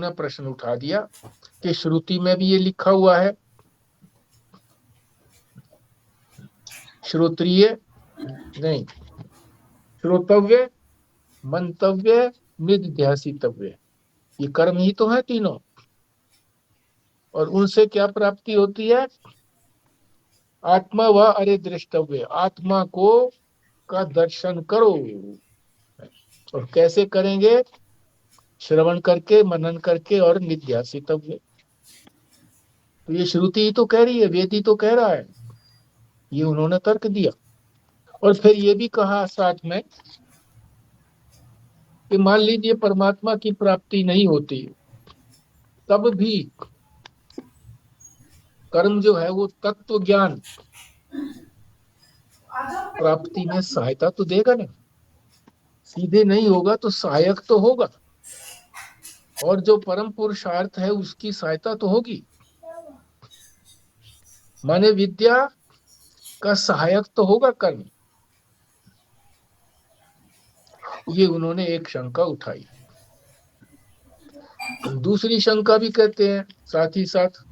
ने प्रश्न उठा दिया कि श्रुति में भी ये लिखा हुआ है, श्रोत्रिय नहीं, श्रोतव्य, मंतव्य, निध्यासितव्य, ये कर्म ही तो है तीनों। और उनसे क्या प्राप्ति होती है? आत्मा व अरे दृष्टव्य, आत्मा को का दर्शन करो। और कैसे करेंगे? श्रवण करके, मनन करके और निध्यासितव्य। तो ये श्रुति ही तो कह रही है, वेद ही तो कह रहा है, ये उन्होंने तर्क दिया। और फिर ये भी कहा साथ में कि मान लीजिए परमात्मा की प्राप्ति नहीं होती, तब भी कर्म जो है वो तत्व ज्ञान प्राप्ति में सहायता तो देगा ना, सीधे नहीं होगा तो सहायक तो होगा, और जो परम पुरुषार्थ है उसकी सहायता तो होगी। माने विद्या का सहायक तो होगा कर्म। ये उन्होंने एक शंका उठाई। दूसरी शंका भी कहते हैं साथ ही साथ,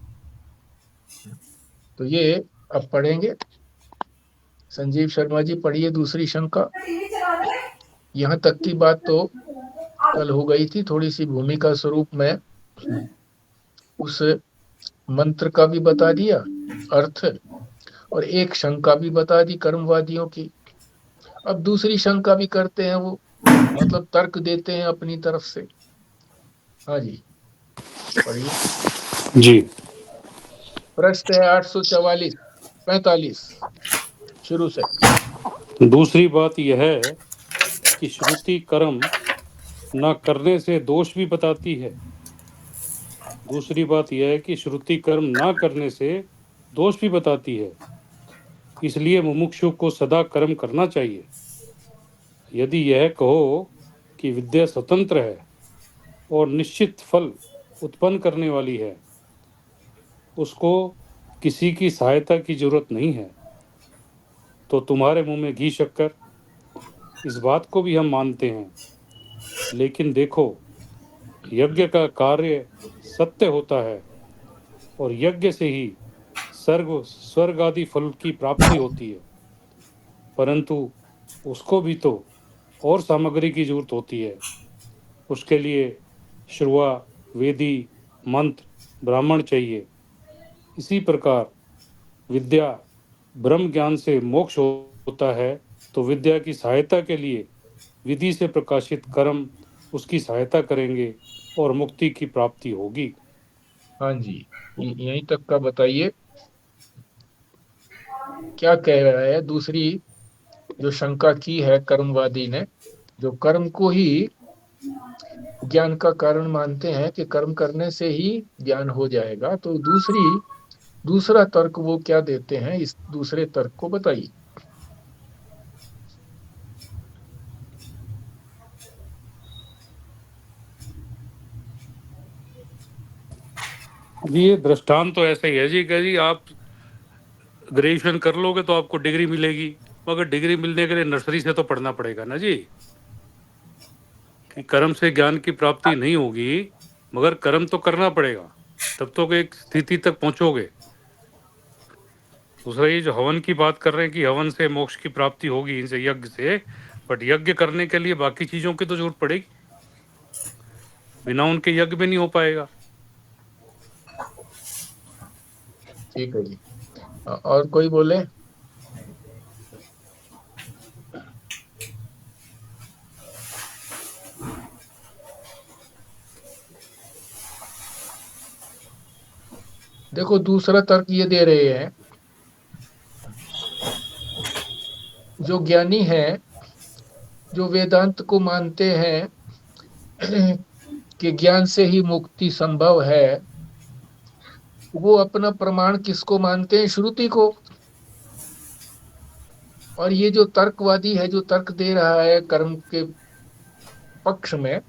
तो ये अब पढ़ेंगे। संजीव शर्मा जी पढ़िए दूसरी शंका। यहाँ तक की बात तो कल हो गई थी, थोड़ी सी भूमिका स्वरूप में उस मंत्र का भी बता दिया अर्थ, और एक शंका भी बता दी कर्मवादियों की। अब दूसरी शंका भी करते हैं वो, मतलब तर्क देते हैं अपनी तरफ से। हाँ जी पढ़िए जी। प्रश्न है 844 45 शुरू से। दूसरी बात यह है कि श्रुति कर्म न करने से दोष भी बताती है। दूसरी बात यह है कि श्रुति कर्म न करने से दोष भी बताती है, इसलिए मुमुक्षु को सदा कर्म करना चाहिए। यदि यह कहो कि विद्या स्वतंत्र है और निश्चित फल उत्पन्न करने वाली है, उसको किसी की सहायता की जरूरत नहीं है, तो तुम्हारे मुंह में घी शक्कर। इस बात को भी हम मानते हैं, लेकिन देखो, यज्ञ का कार्य सत्य होता है और यज्ञ से ही स्वर्ग आदि फल की प्राप्ति होती है, परंतु उसको भी तो और सामग्री की जरूरत होती है। उसके लिए श्रुआ, वेदी, मंत्र, ब्राह्मण चाहिए। इसी प्रकार विद्या ब्रह्म ज्ञान से मोक्ष होता है, तो विद्या की सहायता के लिए विधि से प्रकाशित कर्म उसकी सहायता करेंगे और मुक्ति की प्राप्ति होगी। हाँ जी यहीं तक का बताइए, क्या कह रहा है? दूसरी जो शंका की है कर्मवादी ने, जो कर्म को ही ज्ञान का कारण मानते हैं कि कर्म करने से ही ज्ञान हो जाएगा, तो दूसरा तर्क वो क्या देते हैं, इस दूसरे तर्क को बताइए। ये दृष्टांत तो ऐसा ही है जी कि जी आप ग्रेजुएशन कर लोगे तो आपको डिग्री मिलेगी, मगर डिग्री मिलने के लिए नर्सरी से तो पढ़ना पड़ेगा ना जी। कि कर्म से ज्ञान की प्राप्ति नहीं होगी, मगर कर्म तो करना पड़ेगा, तब तो एक स्थिति तक पहुंचोगे। दूसरा ये जो हवन की बात कर रहे हैं कि हवन से मोक्ष की प्राप्ति होगी, इनसे यज्ञ से, बट यज्ञ करने के लिए बाकी चीजों की तो जरूरत पड़ेगी, बिना उनके यज्ञ भी नहीं हो पाएगा। ठीक है जी, और कोई बोले? देखो दूसरा तर्क ये दे रहे हैं, जो ज्ञानी है, जो वेदांत को मानते हैं कि ज्ञान से ही मुक्ति संभव है, वो अपना प्रमाण किसको मानते हैं? श्रुति को। और ये जो तर्कवादी है, जो तर्क दे रहा है कर्म के पक्ष में,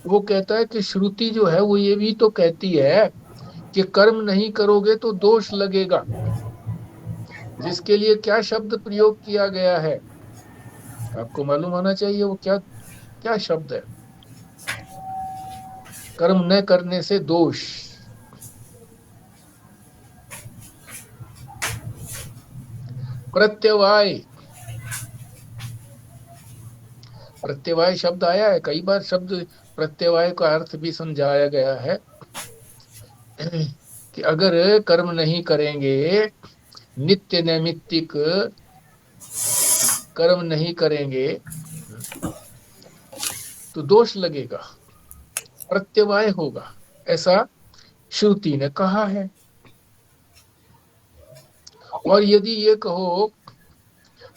वो कहता है कि श्रुति जो है वो ये भी तो कहती है कि कर्म नहीं करोगे तो दोष लगेगा, जिसके लिए क्या शब्द प्रयोग किया गया है आपको मालूम होना चाहिए, वो क्या क्या शब्द है? कर्म न करने से दोष। प्रत्यवाय, प्रत्यवाय शब्द आया है कई बार। शब्द प्रत्यवाय का अर्थ भी समझाया गया है कि अगर कर्म नहीं करेंगे, नित्य नैमित्तिक कर्म नहीं करेंगे तो दोष लगेगा, प्रत्यवाय होगा, ऐसा श्रुति ने कहा है। और यदि ये कहो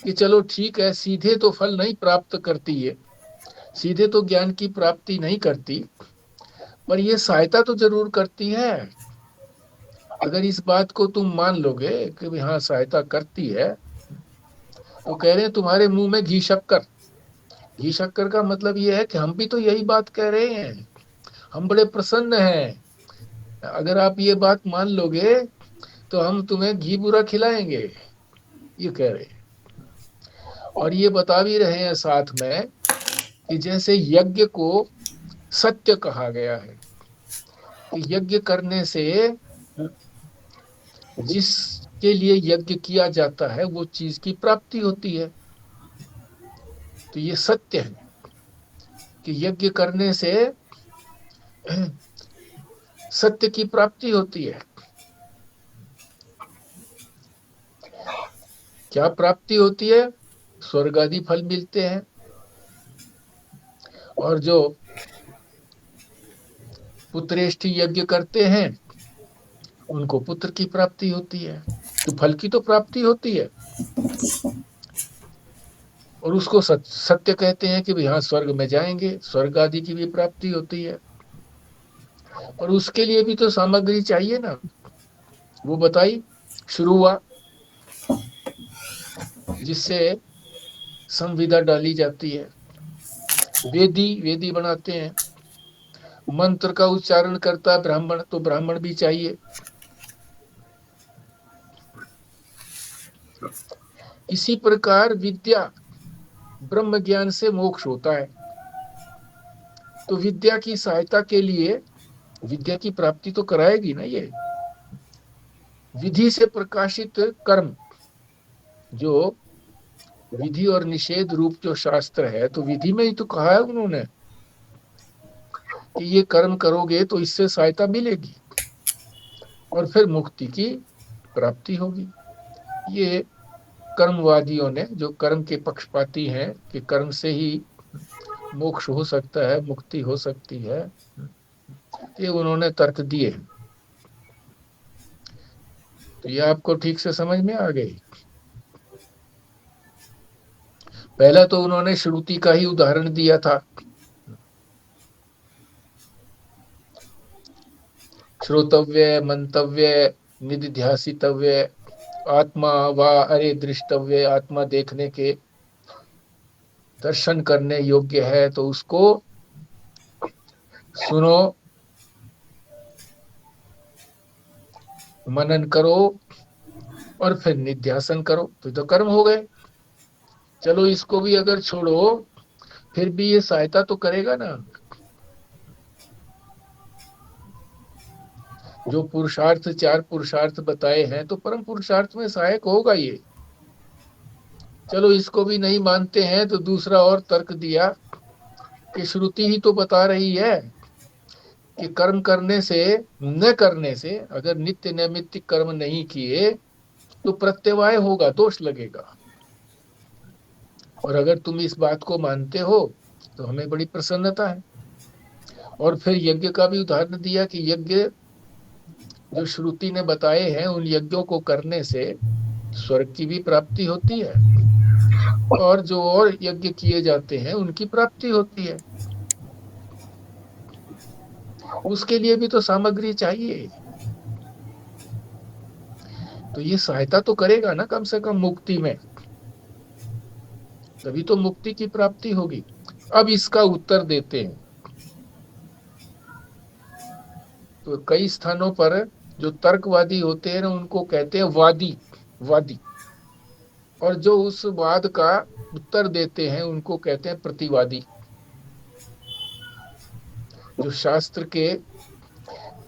कि चलो ठीक है, सीधे तो फल नहीं प्राप्त करती है, सीधे तो ज्ञान की प्राप्ति नहीं करती, पर ये सहायता तो जरूर करती है। अगर इस बात को तुम मान लोगे कि भाई हाँ सहायता करती है, तो कह रहे हैं तुम्हारे मुंह में घी शक्कर। घी शक्कर का मतलब ये है कि हम भी तो यही बात कह रहे हैं, हम बड़े प्रसन्न हैं। अगर आप ये बात मान लोगे तो हम तुम्हें घी बुरा खिलाएंगे, ये कह रहे हैं। और ये बता भी रहे हैं साथ में कि जैसे यज्ञ को सत्य कहा गया है, कि यज्ञ करने से जिसके लिए यज्ञ किया जाता है वो चीज की प्राप्ति होती है। तो ये सत्य है कि यज्ञ करने से सत्य की प्राप्ति होती है। क्या प्राप्ति होती है? स्वर्ग आदि फल मिलते हैं, और जो पुत्रेष्टि यज्ञ करते हैं उनको पुत्र की प्राप्ति होती है। तो फल की तो प्राप्ति होती है, और उसको सत्य कहते हैं कि भाई हाँ स्वर्ग में जाएंगे, स्वर्ग आदि की भी प्राप्ति होती है। और उसके लिए भी तो सामग्री चाहिए ना, वो बताई, शुरू हुआ जिससे संविदा डाली जाती है। वेदी, वेदी बनाते हैं, मंत्र का उच्चारण करता है ब्राह्मण, तो ब्राह्मण भी चाहिए। इसी प्रकार विद्या, ब्रह्म ज्ञान से मोक्ष होता है। तो विद्या की सहायता के लिए विद्या की प्राप्ति तो कराएगी ना ये विधि से प्रकाशित कर्म, जो विधि और निषेध रूप जो शास्त्र है, तो विधि में ही तो कहा है उन्होंने कि ये कर्म करोगे तो इससे सहायता मिलेगी और फिर मुक्ति की प्राप्ति होगी। ये कर्मवादियों ने, जो कर्म के पक्षपाती हैं कि कर्म से ही मोक्ष हो सकता है, मुक्ति हो सकती है, ये उन्होंने तर्क दिए। तो ये आपको ठीक से समझ में आ गई। पहला तो उन्होंने श्रुति का ही उदाहरण दिया था, श्रोतव्य, मंतव्य, निधिध्यासितव्य, आत्मा वा अरे दृष्टव्य, आत्मा देखने के, दर्शन करने योग्य है तो उसको सुनो, मनन करो और फिर निध्यासन करो, तो कर्म हो गए। चलो इसको भी अगर छोड़ो, फिर भी ये सहायता तो करेगा ना। जो पुरुषार्थ, चार पुरुषार्थ बताए हैं, तो परम पुरुषार्थ में सहायक होगा ये। चलो इसको भी नहीं मानते हैं तो दूसरा और तर्क दिया कि श्रुति ही तो बता रही है कि कर्म करने से, न करने से, अगर नित्य नैमित्तिक कर्म नहीं किए तो प्रत्यवाय होगा, दोष लगेगा। और अगर तुम इस बात को मानते हो तो हमें बड़ी प्रसन्नता है। और फिर यज्ञ का भी उदाहरण दिया कि यज्ञ जो श्रुति ने बताए हैं, उन यज्ञों को करने से स्वर्ग की भी प्राप्ति होती है, और जो और यज्ञ किए जाते हैं उनकी प्राप्ति होती है। उसके लिए भी तो सामग्री चाहिए, तो ये सहायता तो करेगा ना कम से कम मुक्ति में, तभी तो मुक्ति की प्राप्ति होगी। अब इसका उत्तर देते हैं। तो कई स्थानों पर जो तर्कवादी होते हैं ना, उनको कहते हैं वादी, वादी। और जो उस वाद का उत्तर देते हैं उनको कहते हैं प्रतिवादी। जो शास्त्र के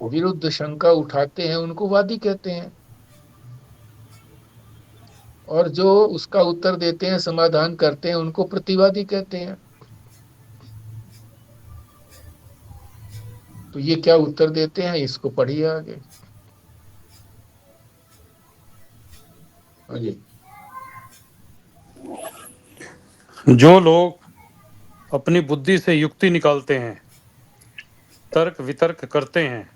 विरुद्ध शंका उठाते हैं उनको वादी कहते हैं, और जो उसका उत्तर देते हैं, समाधान करते हैं, उनको प्रतिवादी कहते हैं। तो ये क्या उत्तर देते हैं, इसको पढ़िए आगे। हाँ जी। जो लोग अपनी बुद्धि से युक्ति निकालते हैं, तर्क वितर्क करते हैं,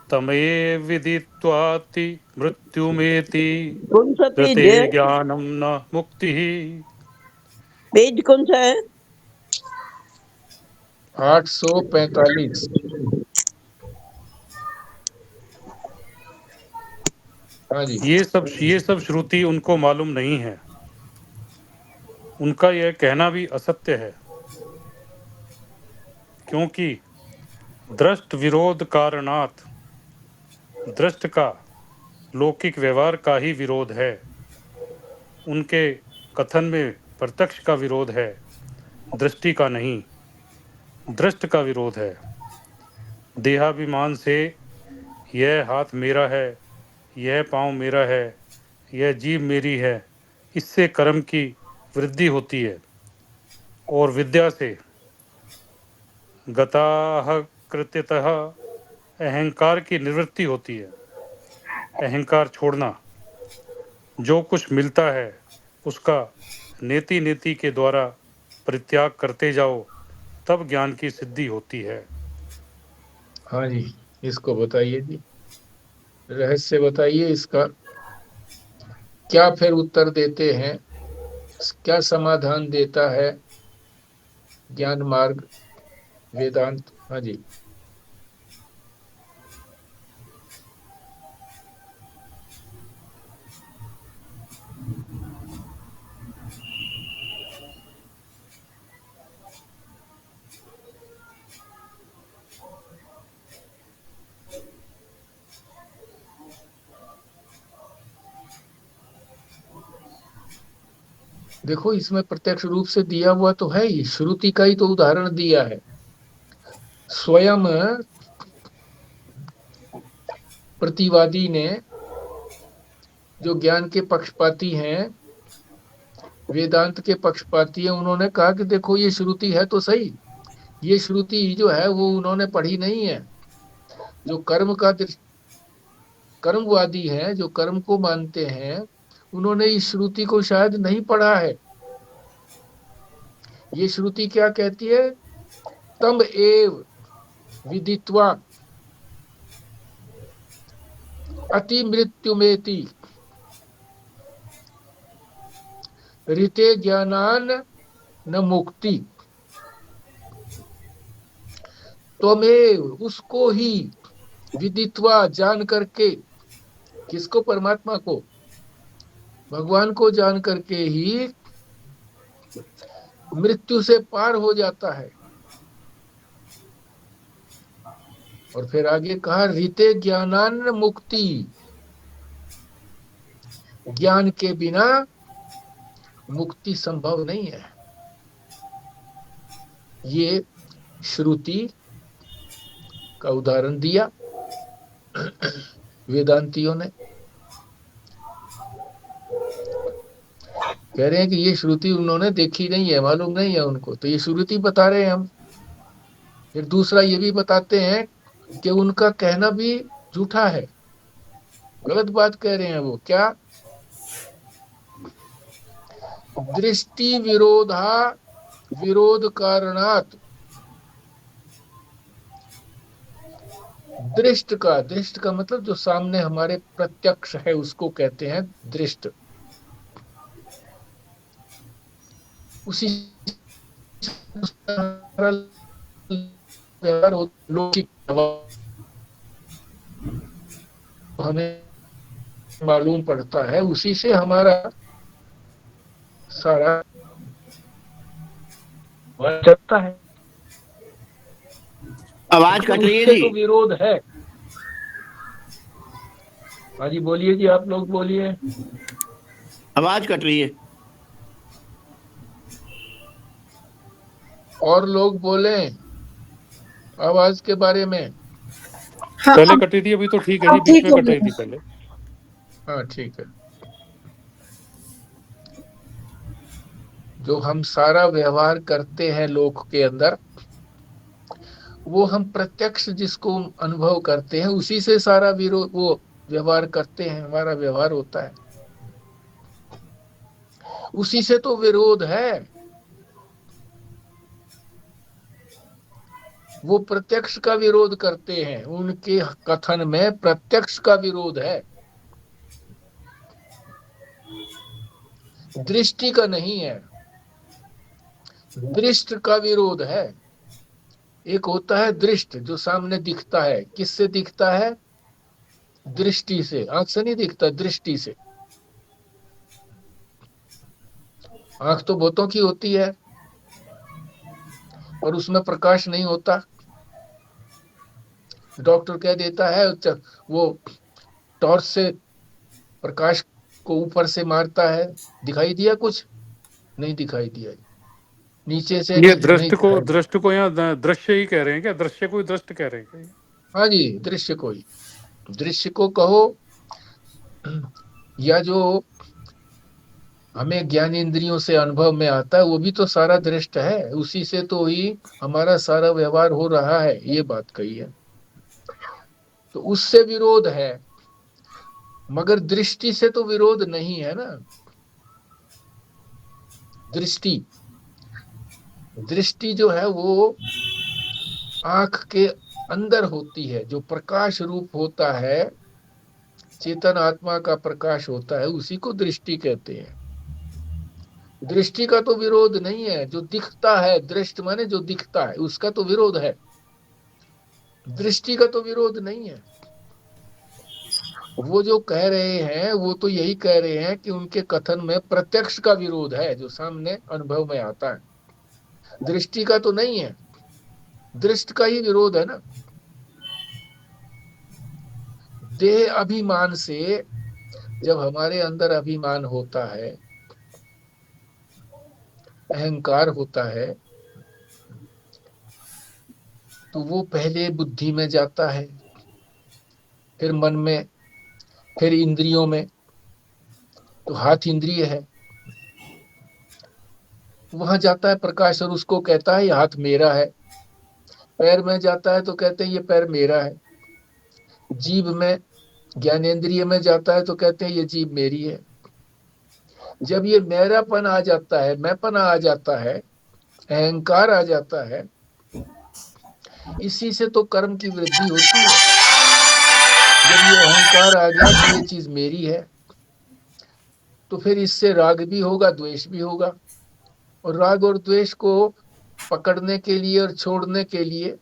तमेव विदित्वाति मृत्युमेति कौन सा पेज रते है? ज्ञानम न मुक्ति। पेज कौन सा है? 845। हाँ जी। ये सब श्रुति उनको मालूम नहीं है, उनका यह कहना भी असत्य है, क्योंकि दृष्ट विरोध कारणात दृष्ट का लौकिक व्यवहार का ही विरोध है, उनके कथन में प्रत्यक्ष का विरोध है, दृष्टि का नहीं, दृष्ट का विरोध है। देहाभिमान से यह हाथ मेरा है, यह पांव मेरा है, यह जीभ मेरी है, इससे कर्म की वृद्धि होती है, और विद्या से गताह कृत्यतः अहंकार की निवृत्ति होती है। अहंकार छोड़ना, जो कुछ मिलता है उसका नेति नेति के द्वारा परित्याग करते जाओ, तब ज्ञान की सिद्धि होती है। हाँ जी, इसको बताइए जी, रहस्य बताइए इसका। क्या फिर उत्तर देते हैं, क्या समाधान देता है ज्ञान मार्ग वेदांत? हाँ जी। देखो, इसमें प्रत्यक्ष रूप से दिया हुआ तो है ही, श्रुति का ही तो उदाहरण दिया है। स्वयं प्रतिवादी ने, जो ज्ञान के पक्षपाती हैं, वेदांत के पक्षपाती हैं, उन्होंने कहा कि देखो ये श्रुति है तो सही, ये श्रुति जो है वो उन्होंने पढ़ी नहीं है। जो कर्मवादी हैं, जो कर्म को मानते हैं, उन्होंने इस श्रुति को शायद नहीं पढ़ा है। ये श्रुति क्या कहती है? तम एव विदित्वा अति मृत्युमेति ऋते ज्ञानान न मुक्ति। त्वमेव, उसको ही, विदित्वा, जान करके, किसको? परमात्मा को, भगवान को जान करके ही मृत्यु से पार हो जाता है। और फिर आगे कहा ऋते ज्ञानान मुक्ति, ज्ञान के बिना मुक्ति संभव नहीं है। ये श्रुति का उदाहरण दिया वेदांतियों ने। कह रहे हैं कि ये श्रुति उन्होंने देखी नहीं है, मालूम नहीं है उनको, तो ये श्रुति बता रहे हैं हम। फिर दूसरा ये भी बताते हैं कि उनका कहना भी झूठा है, गलत बात कह रहे हैं वो। क्या? दृष्टि विरोधा विरोध कारणात, दृष्ट का मतलब जो सामने हमारे प्रत्यक्ष है उसको कहते हैं दृष्ट। उसी लौकिक हमें मालूम पड़ता है, उसी से हमारा सारा चलता है। आवाज कट रही है उससे जी। तो विरोध है। हाँ जी, बोलिए जी, आप लोग बोलिए। आवाज कट रही है। और लोग बोले। आवाज के बारे में। हाँ पहले अब कटी थी, अभी तो ठीक है जी, अब बीच ठीक में हो कट रही गया। थी पहले। हाँ ठीक है। जो हम सारा व्यवहार करते हैं लोक के अंदर, वो हम प्रत्यक्ष जिसको अनुभव करते हैं उसी से सारा विरोध वो व्यवहार करते हैं, हमारा व्यवहार होता है उसी से तो विरोध है। वो प्रत्यक्ष का विरोध करते हैं, उनके कथन में प्रत्यक्ष का विरोध है, दृष्टि का नहीं है, दृष्ट का विरोध है। एक होता है दृष्ट, जो सामने दिखता है, किससे दिखता है? दृष्टि से, आंख से नहीं दिखता, दृष्टि से। आंख तो बहुतों की होती है और उसमें प्रकाश नहीं होता। डॉक्टर कह देता है वो टॉर्च से प्रकाश को ऊपर से मारता है, दिखाई दिया कुछ? नहीं दिखाई दिया। नीचे से ये नहीं दिखाई दिया। दृष्ट को यहाँ दृश्य ही कह रहे हैं क्या? दृश्य को ही दृष्ट कह रहे हैं क्या? हाँ जी, दृश्य को ही, दृश्य को कहो, या जो हमें ज्ञान इंद्रियों से अनुभव में आता है वो भी तो सारा दृष्ट है, उसी से तो ही हमारा सारा व्यवहार हो रहा है, ये बात कही है। तो उससे विरोध है, मगर दृष्टि से तो विरोध नहीं है ना। दृष्टि दृष्टि जो है वो आंख के अंदर होती है, जो प्रकाश रूप होता है, चेतन आत्मा का प्रकाश होता है, उसी को दृष्टि कहते हैं। दृष्टि का तो विरोध नहीं है, जो दिखता है, दृष्ट माने जो दिखता है, उसका तो विरोध है, दृष्टि का तो विरोध नहीं है। वो जो कह रहे हैं वो तो यही कह रहे हैं कि उनके कथन में प्रत्यक्ष का विरोध है, जो सामने अनुभव में आता है, दृष्टि का तो नहीं है, दृष्ट का ही विरोध है ना। देह अभिमान से, जब हमारे अंदर अभिमान होता है, अहंकार होता है, तो वो पहले बुद्धि में जाता है, फिर मन में, फिर इंद्रियों में। तो हाथ इंद्रिय है, वहां जाता है प्रकाश और उसको कहता है ये हाथ मेरा है। पैर में जाता है तो कहते हैं ये पैर मेरा है। जीभ में, ज्ञानेंद्रिय में जाता है तो कहते हैं ये जीभ मेरी है। जब ये मेरापन आ जाता है, मैंपन आ जाता है, अहंकार आ जाता है, इसी से तो कर्म की वृद्धि होती है। जब ये अहंकार आ गया कि ये चीज मेरी है, तो फिर इससे राग भी होगा, द्वेष भी होगा, और राग और द्वेष को पकड़ने के लिए और छोड़ने के लिए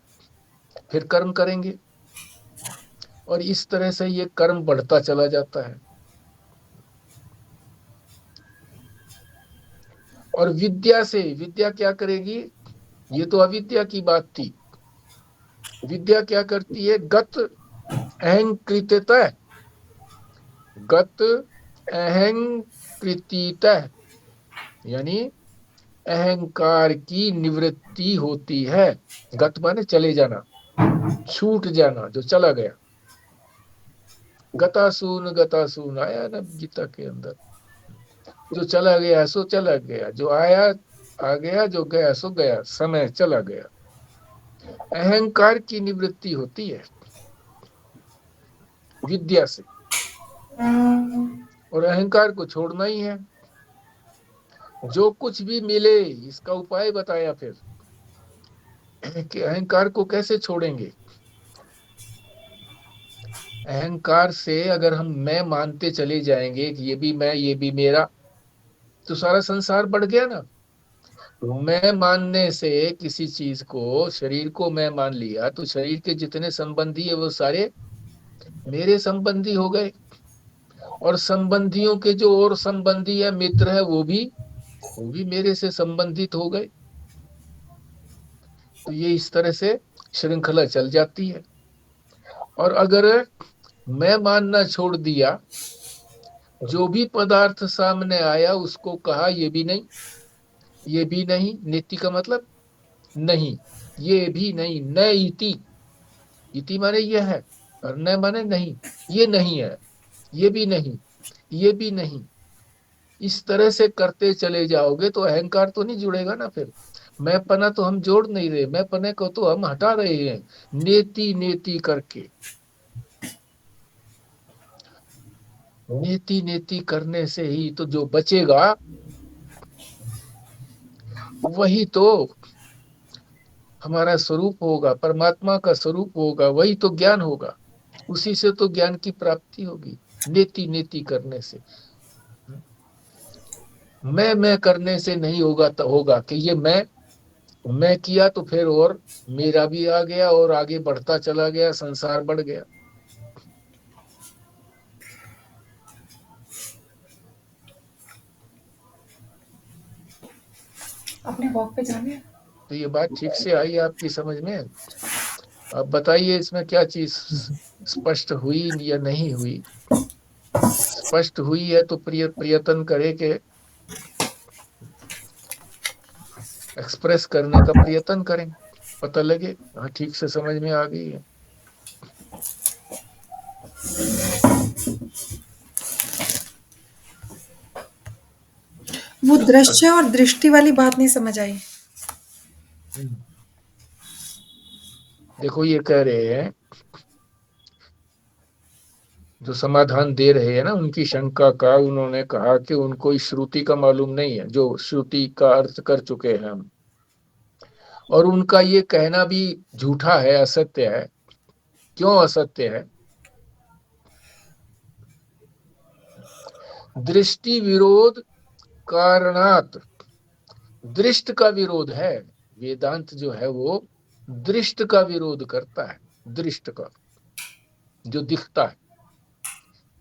फिर कर्म करेंगे, और इस तरह से ये कर्म बढ़ता चला जाता है। और विद्या से, विद्या क्या करेगी? ये तो अविद्या की बात थी। विद्या क्या करती है? गत अहंकृतः, गत अहंकृतितः, यानी अहंकार की निवृत्ति होती है। गत माने चले जाना, छूट जाना, जो चला गया। गतासून आया ना गीता के अंदर, जो चला गया सो चला गया, जो आया आ गया, जो गया सो गया, समय चला गया। अहंकार की निवृत्ति होती है विद्या से, और अहंकार को छोड़ना ही है। जो कुछ भी मिले, इसका उपाय बताया फिर कि अहंकार को कैसे छोड़ेंगे। अहंकार से अगर हम मैं मानते चले जाएंगे कि ये भी मैं, ये भी मेरा, तो सारा संसार बढ़ गया ना। मैं मानने से किसी चीज को, शरीर को मैं मान लिया, तो शरीर के जितने संबंधी है वो सारे मेरे संबंधी हो गए, और संबंधियों के जो और संबंधी है, मित्र है, वो भी मेरे से संबंधित हो गए। तो ये इस तरह से श्रृंखला चल जाती है। और अगर मैं मानना छोड़ दिया, जो भी पदार्थ सामने आया उसको कहा ये भी नहीं, ये भी नहीं। नीति का मतलब नहीं, ये भी नहीं, न इति। इति माने ये है, और न माने नहीं। ये नहीं है, ये भी नहीं, ये भी नहीं। इस तरह से करते चले जाओगे तो अहंकार तो नहीं जुड़ेगा ना फिर। मैं पना तो हम जोड़ नहीं रहे, मैं पने को तो हम हटा रहे हैं, नेति नेति करके। नेति नेति करने से ही तो जो बचेगा वही तो हमारा स्वरूप होगा, परमात्मा का स्वरूप होगा, वही तो ज्ञान होगा। उसी से तो ज्ञान की प्राप्ति होगी, नेति नेति करने से। मैं करने से नहीं होगा, तो होगा कि ये मैं किया तो फिर और मेरा भी आ गया और आगे बढ़ता चला गया, संसार बढ़ गया। अपने वॉक पे जाने। तो ये बात ठीक से आई आपकी समझ में? अब बताइए इसमें क्या चीज स्पष्ट हुई या नहीं हुई? स्पष्ट हुई है तो प्रयत्न करे कि एक्सप्रेस करने का प्रयत्न करें, पता लगे हाँ ठीक से समझ में आ गई है। वो दृश्य और दृष्टि वाली बात नहीं समझ आई। देखो ये कह रहे हैं, जो समाधान दे रहे हैं ना उनकी शंका का, उन्होंने कहा कि उनको इस श्रुति का मालूम नहीं है, जो श्रुति का अर्थ कर चुके हैं हम। और उनका ये कहना भी झूठा है, असत्य है। क्यों असत्य है? दृष्टि विरोध कारणात। दृष्ट का विरोध है, वेदांत जो है वो दृष्ट का विरोध करता है। दृष्ट का, जो दिखता है,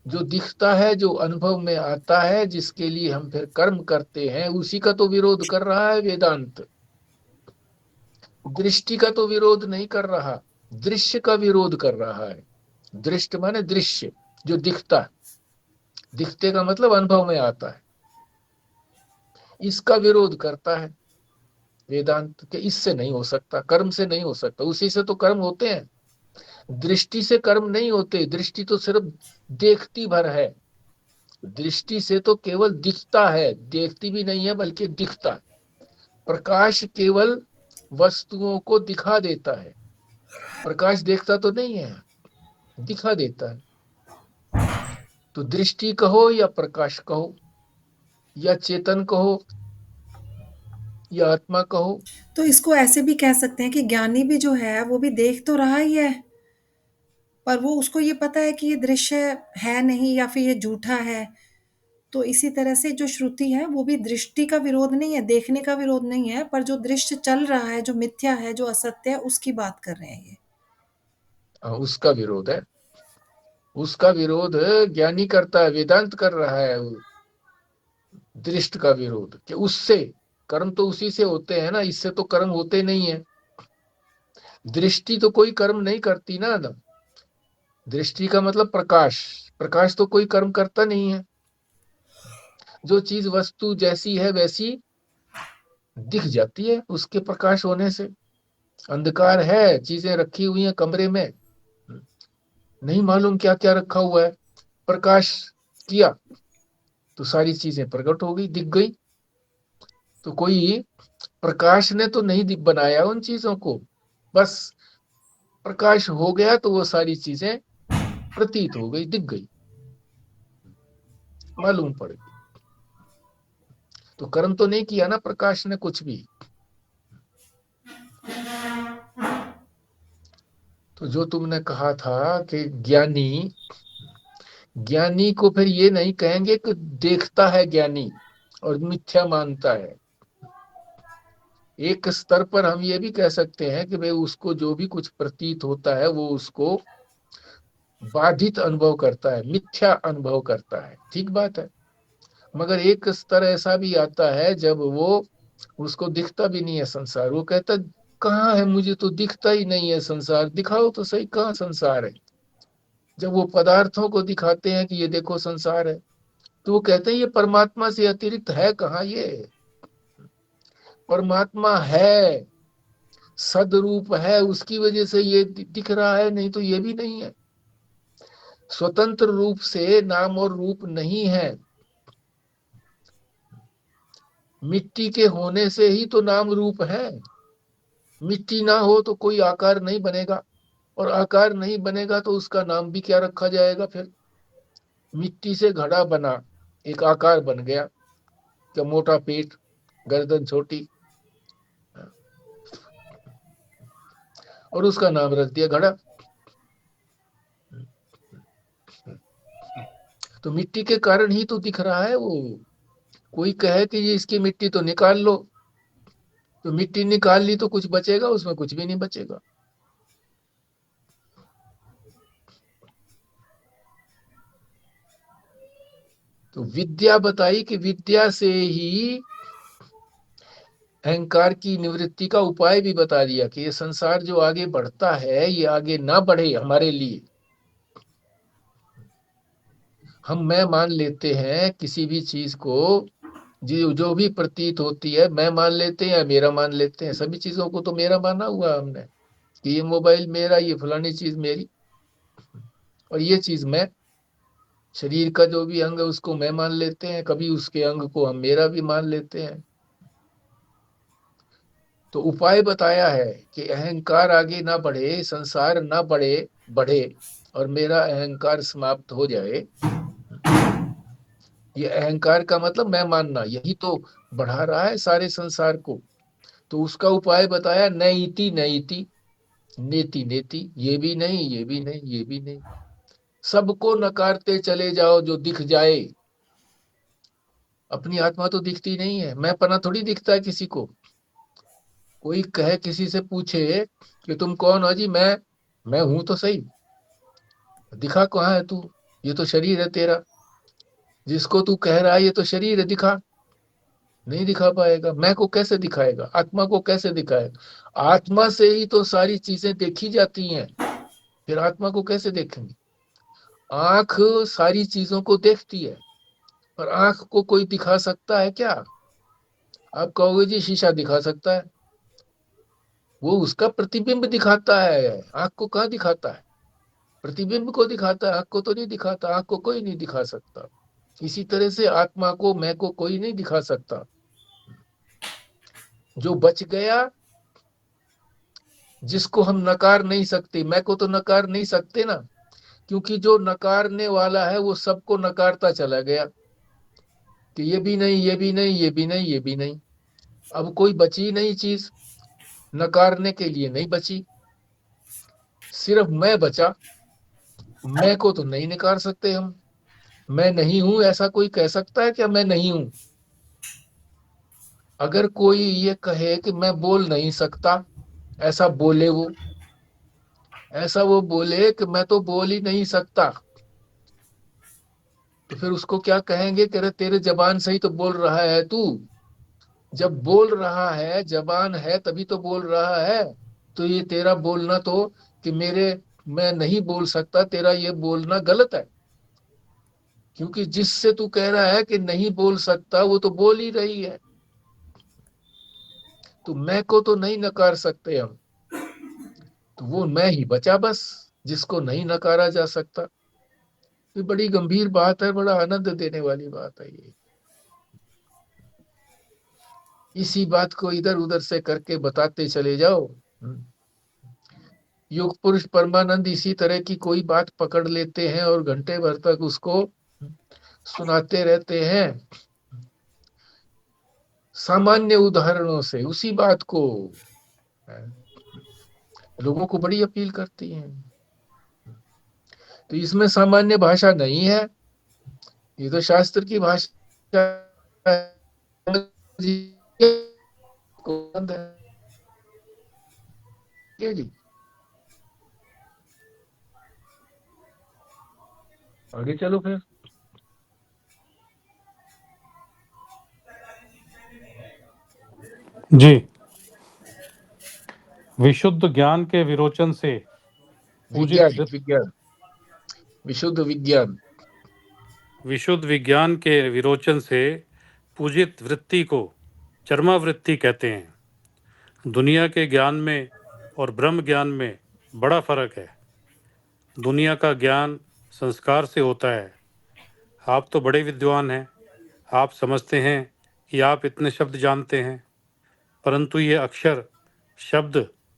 जो दिखता है, जो अनुभव में आता है, जिसके लिए हम फिर कर्म करते हैं, उसी का तो विरोध कर रहा है वेदांत। दृष्टि का तो विरोध नहीं कर रहा, दृश्य का विरोध कर रहा है। दृष्ट माने दृश्य, जो दिखता है। दिखते का मतलब अनुभव में आता है, इसका विरोध करता है वेदांत के। इससे नहीं हो सकता, कर्म से नहीं हो सकता, उसी से तो कर्म होते हैं। दृष्टि से कर्म नहीं होते, दृष्टि तो सिर्फ देखती भर है। दृष्टि से तो केवल दिखता है, देखती भी नहीं है बल्कि दिखता है। प्रकाश केवल वस्तुओं को दिखा देता है, प्रकाश देखता तो नहीं है, दिखा देता है। तो दृष्टि कहो या प्रकाश कहो या चेतन कहो या आत्मा कहो। तो इसको ऐसे भी कह सकते हैं कि ज्ञानी भी जो है वो भी देख तो रहा ही है, पर वो उसको ये पता है कि ये दृश्य है नहीं या फिर ये झूठा है। तो इसी तरह से जो श्रुति है वो भी दृष्टि का विरोध नहीं है, देखने का विरोध नहीं है, पर जो दृश्य चल रहा है, जो मिथ्या है, जो असत्य है, उसकी बात कर रहे हैं ये। उसका विरोध है, उसका विरोध ज्ञानी करता है, वेदांत कर रहा है। दृष्ट का विरोध कि उससे कर्म तो उसी से होते हैं ना, इससे तो कर्म होते नहीं है। दृष्टि तो कोई कर्म नहीं करती ना। दृष्टि का मतलब प्रकाश, प्रकाश तो कोई कर्म करता नहीं है। जो चीज वस्तु जैसी है वैसी दिख जाती है उसके प्रकाश होने से। अंधकार है, चीजें रखी हुई हैं कमरे में, नहीं मालूम क्या क्या रखा हुआ है, प्रकाश किया तो सारी चीजें प्रकट हो गई, दिख गई। तो कोई प्रकाश ने तो नहीं बनाया उन चीजों को, बस प्रकाश हो गया तो वो सारी चीजें प्रतीत हो गई, दिख गई, मालूम पड़ गई। तो कर्म तो नहीं किया ना प्रकाश ने कुछ भी। तो जो तुमने कहा था कि ज्ञानी, ज्ञानी को फिर ये नहीं कहेंगे कि देखता है ज्ञानी और मिथ्या मानता है। एक स्तर पर हम ये भी कह सकते हैं कि भाई उसको जो भी कुछ प्रतीत होता है वो उसको बाधित अनुभव करता है, मिथ्या अनुभव करता है, ठीक बात है। मगर एक स्तर ऐसा भी आता है जब वो उसको दिखता भी नहीं है संसार, वो कहता कहाँ है, मुझे तो दिखता ही नहीं है संसार, दिखाओ तो सही कहाँ संसार है। जब वो पदार्थों को दिखाते हैं कि ये देखो संसार है, तो वो कहते हैं ये परमात्मा से अतिरिक्त है कहाँ, ये परमात्मा है सदरूप है, उसकी वजह से ये दिख रहा है, नहीं तो ये भी नहीं है। स्वतंत्र रूप से नाम और रूप नहीं है। मिट्टी के होने से ही तो नाम रूप है। मिट्टी ना हो तो कोई आकार नहीं बनेगा, और आकार नहीं बनेगा तो उसका नाम भी क्या रखा जाएगा फिर। मिट्टी से घड़ा बना, एक आकार बन गया, क्या मोटा पेट, गर्दन छोटी, और उसका नाम रख दिया घड़ा। तो मिट्टी के कारण ही तो दिख रहा है वो। कोई कहे कि ये इसकी मिट्टी तो निकाल लो, तो मिट्टी निकाल ली तो कुछ बचेगा? उसमें कुछ भी नहीं बचेगा। तो विद्या बताई कि विद्या से ही अहंकार की निवृत्ति का उपाय भी बता दिया कि ये संसार जो आगे बढ़ता है, ये आगे ना बढ़े हमारे लिए। हम मैं मान लेते हैं किसी भी चीज को, जो भी प्रतीत होती है मैं मान लेते हैं या मेरा मान लेते हैं। सभी चीजों को तो मेरा माना हुआ हमने कि ये मोबाइल मेरा, ये फलानी चीज मेरी, और ये चीज मैं। शरीर का जो भी अंग है उसको मैं मान लेते हैं, कभी उसके अंग को हम मेरा भी मान लेते हैं। तो उपाय बताया है कि अहंकार आगे ना बढ़े, संसार ना बढ़े और मेरा अहंकार समाप्त हो जाए। ये अहंकार का मतलब मैं मानना, यही तो बढ़ा रहा है सारे संसार को। तो उसका उपाय बताया, नैति नैति, नेति नेति, ये भी नहीं, ये भी नहीं, ये भी नहीं, सबको नकारते चले जाओ जो दिख जाए। अपनी आत्मा तो दिखती नहीं है, मैं पना थोड़ी दिखता है किसी को। कोई कहे, किसी से पूछे कि तुम कौन हो? जी मैं हूं तो सही, दिखा कहाँ है तू? ये तो शरीर है तेरा, जिसको तू कह रहा है ये तो शरीर है, दिखा। नहीं दिखा पाएगा। मैं को कैसे दिखाएगा? आत्मा को कैसे दिखाएगा? आत्मा से ही तो सारी चीजें देखी जाती हैं, फिर आत्मा को कैसे देखेंगे? आंख सारी चीजों को देखती है, पर आंख को कोई दिखा सकता है क्या? आप कहोगे जी शीशा दिखा सकता है, वो उसका प्रतिबिंब दिखाता है, आंख को कहाँ दिखाता है? प्रतिबिंब को दिखाता है, आंख को तो नहीं दिखाता। आंख को कोई नहीं दिखा सकता। इसी तरह से आत्मा को, मैं को कोई नहीं दिखा सकता। जो बच गया, जिसको हम नकार नहीं सकते, मैं को तो नकार नहीं सकते ना, क्योंकि जो नकारने वाला है वो सबको नकारता चला गया कि ये भी नहीं, ये भी नहीं, ये भी नहीं, ये भी नहीं। अब कोई बची नहीं चीज नकारने के लिए, नहीं बची, सिर्फ मैं बचा। मैं को तो नहीं नकार सकते हम। मैं नहीं हूं ऐसा कोई कह सकता है क्या? मैं नहीं हूं। अगर कोई ये कहे कि मैं बोल नहीं सकता, ऐसा बोले वो, ऐसा वो बोले कि मैं तो बोल ही नहीं सकता, तो फिर उसको क्या कहेंगे? तेरे जबान से ही तो बोल रहा है तू। जब बोल रहा है, जबान है तभी तो बोल रहा है। तो ये तेरा बोलना तो कि मैं नहीं बोल सकता, तेरा ये बोलना गलत है। क्योंकि जिससे तू कह रहा है कि नहीं बोल सकता, वो तो बोल ही रही है। तो मैं को तो नहीं नकार सकते हम, तो वो मैं ही बचा बस, जिसको नहीं नकारा जा सकता। ये बड़ी गंभीर बात है, बड़ा आनंद देने वाली बात है ये। इसी बात को इधर उधर से करके बताते चले जाओ। योग पुरुष परमानंद इसी तरह की कोई बात पकड़ लेते हैं और घंटे भर तक उसको सुनाते रहते हैं, सामान्य उदाहरणों से उसी बात को। लोगों को बड़ी अपील करती हैं। तो इसमें सामान्य भाषा नहीं है, ये तो शास्त्र की भाषा है जी। आगे चलो फिर। जी, विशुद्ध ज्ञान के विरोचन से विज्ञान, विज्ञान, विशुद्ध विज्ञान, विशुद्ध विज्ञान के विरोचन से पूजित वृत्ति को चर्मावृत्ति कहते हैं। दुनिया के ज्ञान में और ब्रह्म ज्ञान में बड़ा फर्क है। दुनिया का ज्ञान संस्कार से होता है। आप तो बड़े विद्वान हैं, आप समझते हैं कि आप इतने शब्द जानते हैं, परंतु ये अक्षर शब्द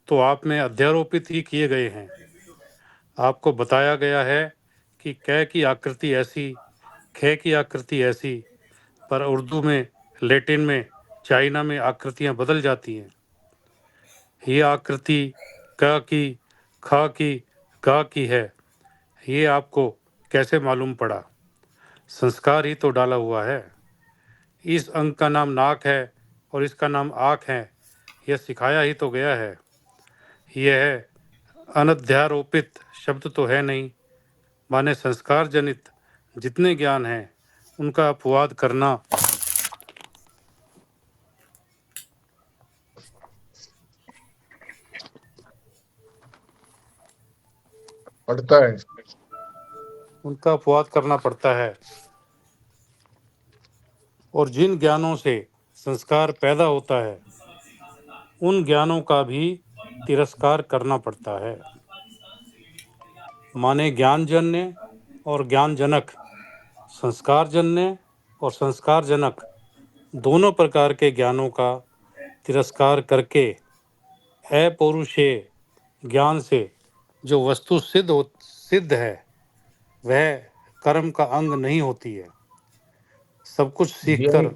तो आप में अध्यारोपित ही किए गए हैं। आपको बताया गया है कि कै की आकृति ऐसी, खे की आकृति ऐसी, पर उर्दू में, लैटिन में, चाइना में आकृतियां बदल जाती हैं। ये आकृति क की, ख की, ग की है, ये आपको कैसे मालूम पड़ा? संस्कार ही तो डाला हुआ है। इस अंग का नाम नाक है और इसका नाम आँख है, यह सिखाया ही तो गया है। यह अनध्यारोपित शब्द तो है नहीं, माने संस्कार जनित जितने ज्ञान हैं उनका अपवाद करना पड़ता है। उनका अपवाद करना पड़ता है, और जिन ज्ञानों से संस्कार पैदा होता है उन ज्ञानों का भी तिरस्कार करना पड़ता है। माने ज्ञानजन्य और ज्ञानजनक, संस्कारजन्य और संस्कारजनक दोनों प्रकार के ज्ञानों का तिरस्कार करके अपौरुषेय ज्ञान से जो वस्तु सिद्ध है वह कर्म का अंग नहीं होती है। सब कुछ सीखकर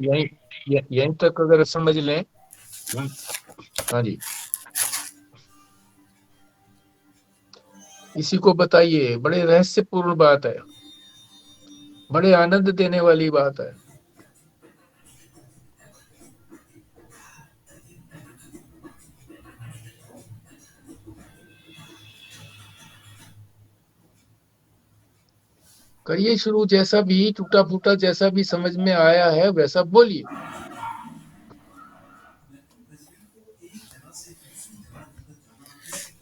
यहीं तक अगर समझ लें। हाँ जी, इसी को बताइए, बड़े रहस्यपूर्ण बात है, बड़े आनंद देने वाली बात है। करिए शुरू, जैसा भी टूटा फूटा जैसा भी समझ में आया है वैसा बोलिए।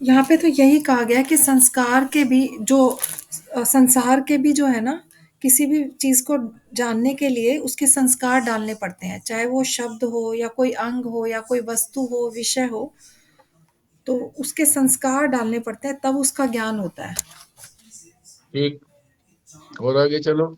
यहाँ पे तो यही कहा गया कि संस्कार के भी जो संसार के भी जो है ना, किसी भी चीज को जानने के लिए उसके संस्कार डालने पड़ते हैं, चाहे वो शब्द हो या कोई अंग हो या कोई वस्तु हो, विषय हो, तो उसके संस्कार डालने पड़ते हैं, तब उसका ज्ञान होता है। ठीक, और आगे चलो।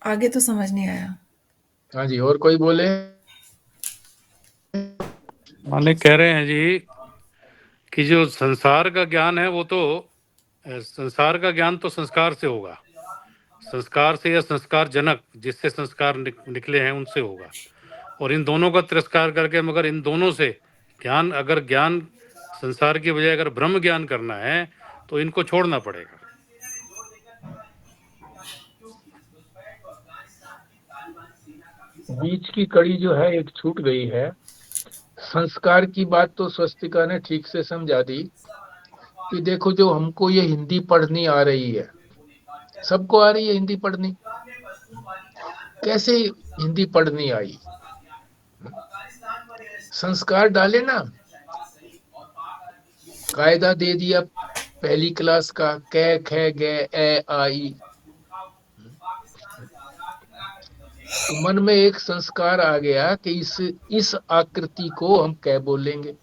आगे तो समझ नहीं आया। हाँ जी, और कोई बोले? माने कह रहे हैं जी कि जो संसार का ज्ञान है वो तो संसार का ज्ञान तो संस्कार से होगा, संस्कार से या संस्कार जनक जिससे संस्कार निकले हैं उनसे होगा, और इन दोनों का तिरस्कार करके, मगर इन दोनों से ज्ञान, अगर ज्ञान संसार की बजाय अगर ब्रह्म ज्ञान करना है तो इनको छोड़ना पड़ेगा। बीच की कड़ी जो है एक छूट गई है। संस्कार की बात तो स्वस्तिका ने ठीक से समझा दी कि देखो, जो हमको ये हिंदी पढ़नी आ रही है, सबको आ रही है हिंदी पढ़नी, कैसे हिंदी पढ़नी आई? संस्कार डाले ना, कायदा दे दिया पहली क्लास का, कै ख ग ए आई, तो मन में एक संस्कार आ गया कि इस आकृति को हम कै बोलेंगे,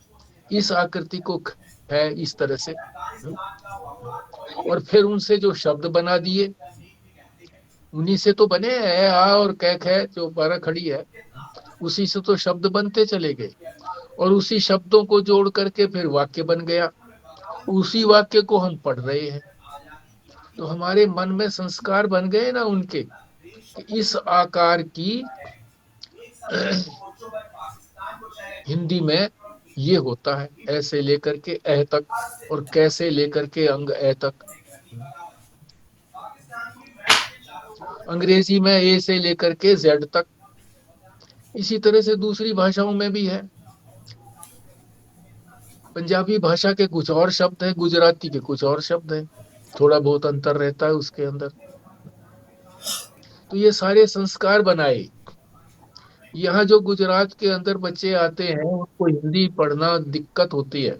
इस आकृति को है इस तरह से, और फिर उनसे जो शब्द बना दिए, उन्हीं से तो बने हैं आ और कै ख जो 12 खड़ी है, उसी से तो शब्द बनते चले गए, और उसी शब्दों को जोड़ करके फिर वाक्य बन गया, उसी वाक्य को हम पढ़ रहे हैं। तो हमारे मन में संस्कार बन गए ना उनके, इस आकार की हिंदी में ये होता है, ऐसे लेकर के ए तक, और कैसे लेकर के अंग ए तक। अंग्रेजी में ए से लेकर के जेड तक। इसी तरह से दूसरी भाषाओं में भी है। पंजाबी भाषा के कुछ और शब्द है, गुजराती के कुछ और शब्द है, थोड़ा बहुत अंतर रहता है उसके अंदर। तो ये सारे संस्कार बनाए। यहाँ जो गुजरात के अंदर बच्चे आते हैं उनको हिंदी पढ़ना दिक्कत होती है,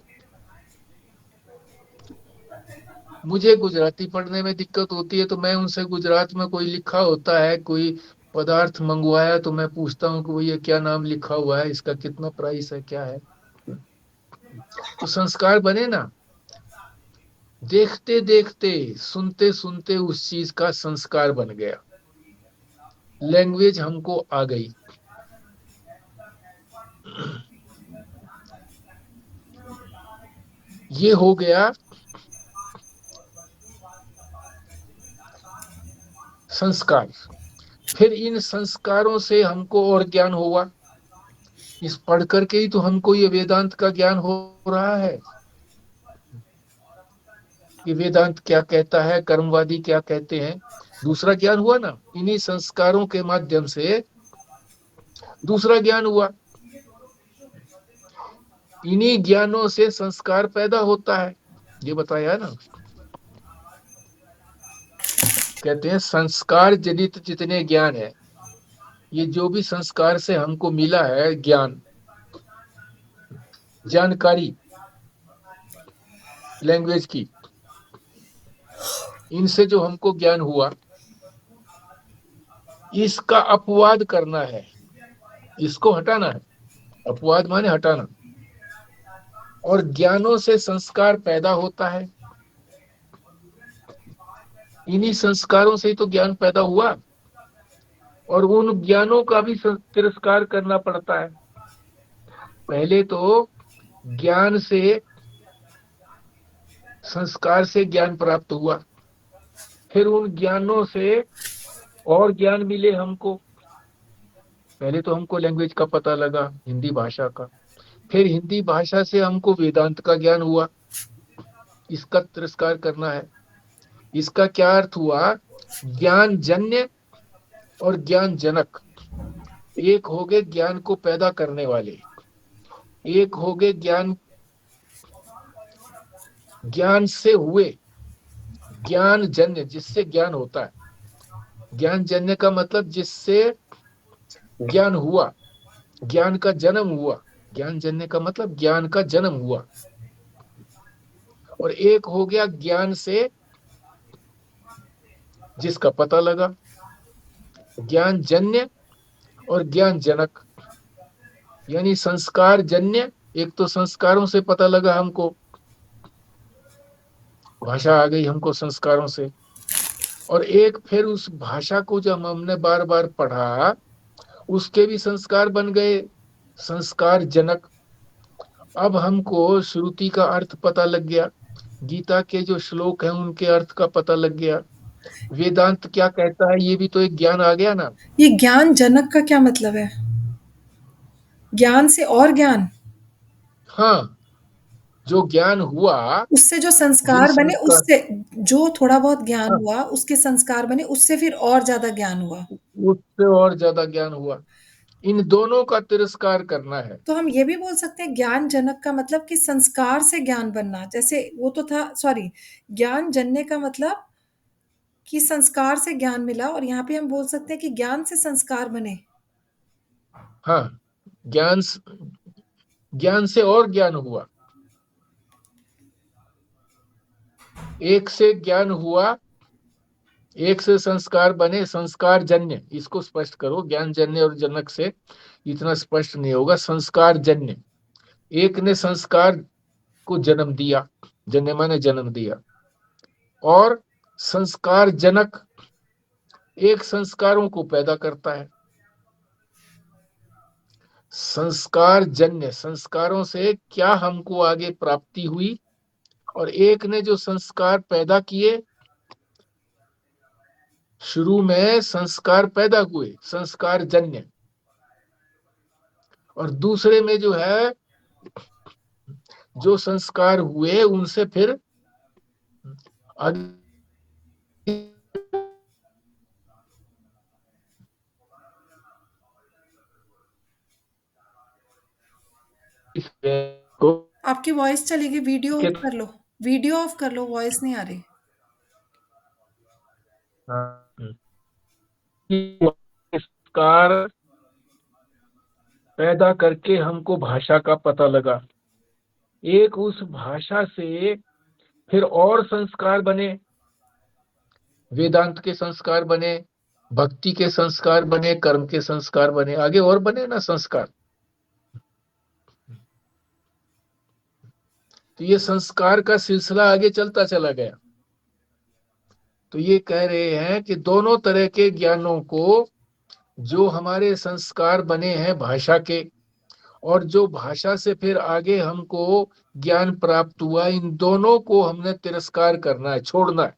मुझे गुजराती पढ़ने में दिक्कत होती है, तो मैं उनसे गुजरात में कोई लिखा होता है, कोई पदार्थ मंगवाया, तो मैं पूछता हूँ कि वो ये क्या नाम लिखा हुआ है, इसका कितना प्राइस है, क्या है। तो संस्कार बने ना, देखते देखते सुनते सुनते उस चीज का संस्कार बन गया, लैंग्वेज हमको आ गई। ये हो गया संस्कार। फिर इन संस्कारों से हमको और ज्ञान हुआ, इस पढ़ करके ही तो हमको ये वेदांत का ज्ञान हो रहा है कि वेदांत क्या कहता है, कर्मवादी क्या कहते हैं। दूसरा ज्ञान हुआ ना, इन्हीं संस्कारों के माध्यम से दूसरा ज्ञान हुआ। इन्हीं ज्ञानों से संस्कार पैदा होता है, ये बताया ना। कहते हैं संस्कार जनित जितने ज्ञान है, ये जो भी संस्कार से हमको मिला है ज्ञान, जानकारी लैंग्वेज की, इनसे जो हमको ज्ञान हुआ, इसका अपवाद करना है, इसको हटाना है। अपवाद माने हटाना। और ज्ञानों से संस्कार पैदा होता है, इन्हीं संस्कारों से ही तो ज्ञान पैदा हुआ, और उन ज्ञानों का भी तिरस्कार करना पड़ता है। पहले तो ज्ञान से, संस्कार से ज्ञान प्राप्त हुआ, फिर उन ज्ञानों से और ज्ञान मिले हमको। पहले तो हमको लैंग्वेज का पता लगा, हिंदी भाषा का, फिर हिंदी भाषा से हमको वेदांत का ज्ञान हुआ, इसका तिरस्कार करना है। इसका क्या अर्थ हुआ, ज्ञान जन्य और ज्ञान जनक। एक हो गए ज्ञान को पैदा करने वाले, एक हो गए ज्ञान से हुए, ज्ञान जन्य जिससे ज्ञान होता है। ज्ञान जन्य का मतलब जिससे ज्ञान हुआ, ज्ञान का जन्म हुआ। ज्ञान जन्य का मतलब ज्ञान का जन्म हुआ। और एक हो गया ज्ञान से जिसका पता लगा, ज्ञान जन्य और ज्ञान जनक, यानी संस्कार जन्य। एक तो संस्कारों से पता लगा हमको, भाषा आ गई हमको संस्कारों से, और एक फिर उस भाषा को जब हमने बार बार पढ़ा, उसके भी संस्कार बन गए, संस्कार जनक। अब हमको श्रुति का अर्थ पता लग गया, गीता के जो श्लोक हैं उनके अर्थ का पता लग गया, वेदांत क्या कहता है, ये भी तो एक ज्ञान आ गया ना। ये ज्ञान जनक का क्या मतलब है? ज्ञान से और ज्ञान? हाँ, जो ज्ञान हुआ, उससे जो यही संस्कार बने, संस्कार। उससे जो थोड़ा बहुत ज्ञान हाँ, हुआ, उसके संस्कार बने, उससे फिर और ज्यादा ज्ञान हुआ। उससे और ज्यादा ज्ञान हुआ। इन दोनों का तिरस्कार करना है। तो हम ये भी बोल सकते हैं ज्ञान जनक का मतलब कि संस्कार से ज्ञान बनना, जैसे वो तो था, सॉरी, ज्ञान जन्य का मतलब कि संस्कार से ज्ञान मिला, और यहाँ पे हम बोल सकते हैं कि ज्ञान से संस्कार बने। हाँ, ज्ञान ज्ञान से और ज्ञान हुआ, एक से ज्ञान हुआ, एक से संस्कार बने, संस्कार जन्य। इसको स्पष्ट करो, ज्ञान जन्य और जनक से इतना स्पष्ट नहीं होगा। संस्कार जन्य, एक ने संस्कार को जन्म दिया, जन्य माने जन्म दिया, और संस्कार जनक एक संस्कारों को पैदा करता है। संस्कार जन्य, संस्कारों से क्या हमको आगे प्राप्ति हुई, और एक ने जो संस्कार पैदा किए, शुरू में संस्कार पैदा हुए, संस्कार जन्य, और दूसरे में जो है, जो संस्कार हुए उनसे फिर आगे को आपकी वॉइस चलेगी, वीडियो ऑफ कर लो, वीडियो ऑफ कर लो, वॉइस नहीं आ रही। संस्कार पैदा करके हमको भाषा का पता लगा। एक उस भाषा से फिर और संस्कार बने, वेदांत के संस्कार बने, भक्ति के संस्कार बने, कर्म के संस्कार बने, आगे और बने ना संस्कार। तो ये संस्कार का सिलसिला आगे चलता चला गया। तो ये कह रहे हैं कि दोनों तरह के ज्ञानों को, जो हमारे संस्कार बने हैं भाषा के, और जो भाषा से फिर आगे हमको ज्ञान प्राप्त हुआ, इन दोनों को हमने तिरस्कार करना है, छोड़ना है।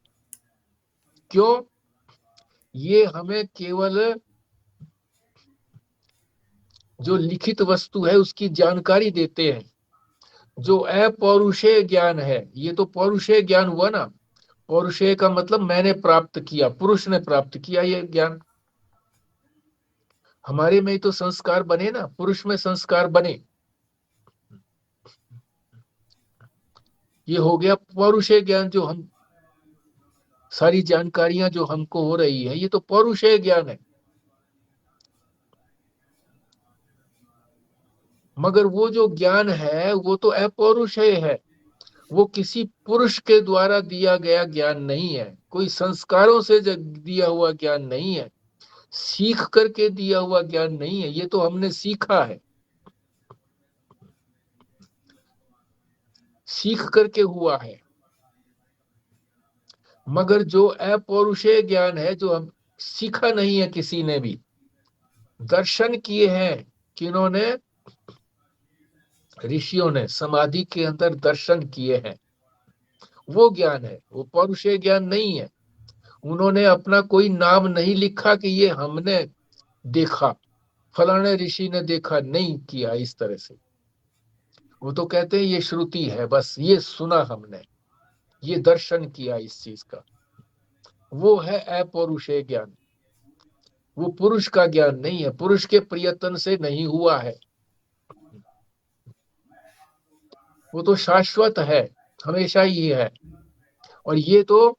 क्यों? ये हमें केवल जो लिखित वस्तु है उसकी जानकारी देते हैं। जो अपौरुषेय ज्ञान है, ये तो पौरुषेय ज्ञान हुआ ना। पौरुषेय का मतलब मैंने प्राप्त किया, पुरुष ने प्राप्त किया ये ज्ञान। हमारे में ही तो संस्कार बने ना, पुरुष में संस्कार बने। ये हो गया पौरुषेय ज्ञान। जो हम सारी जानकारियां जो हमको हो रही है, ये तो पौरुषेय ज्ञान है। मगर वो जो ज्ञान है वो तो अपौरुषेय है। वो किसी पुरुष के द्वारा दिया गया ज्ञान नहीं है, कोई संस्कारों से दिया हुआ ज्ञान नहीं है, सीख करके दिया हुआ ज्ञान नहीं है। ये तो हमने सीखा है, सीख करके हुआ है। मगर जो अपौरुषेय ज्ञान है, जो हम सीखा नहीं है किसी ने भी, दर्शन किए हैं किन्होंने? ऋषियों ने समाधि के अंदर दर्शन किए हैं, वो ज्ञान है। वो पौरुषेय ज्ञान नहीं है। उन्होंने अपना कोई नाम नहीं लिखा कि ये हमने देखा, फलाने ऋषि ने देखा, नहीं किया इस तरह से। वो तो कहते हैं ये श्रुति है, बस ये सुना हमने, ये दर्शन किया इस चीज का। वो है अपौरुषेय ज्ञान। वो पुरुष का ज्ञान नहीं है, पुरुष के प्रयत्न से नहीं हुआ है। वो तो शाश्वत है, हमेशा ही है। और ये तो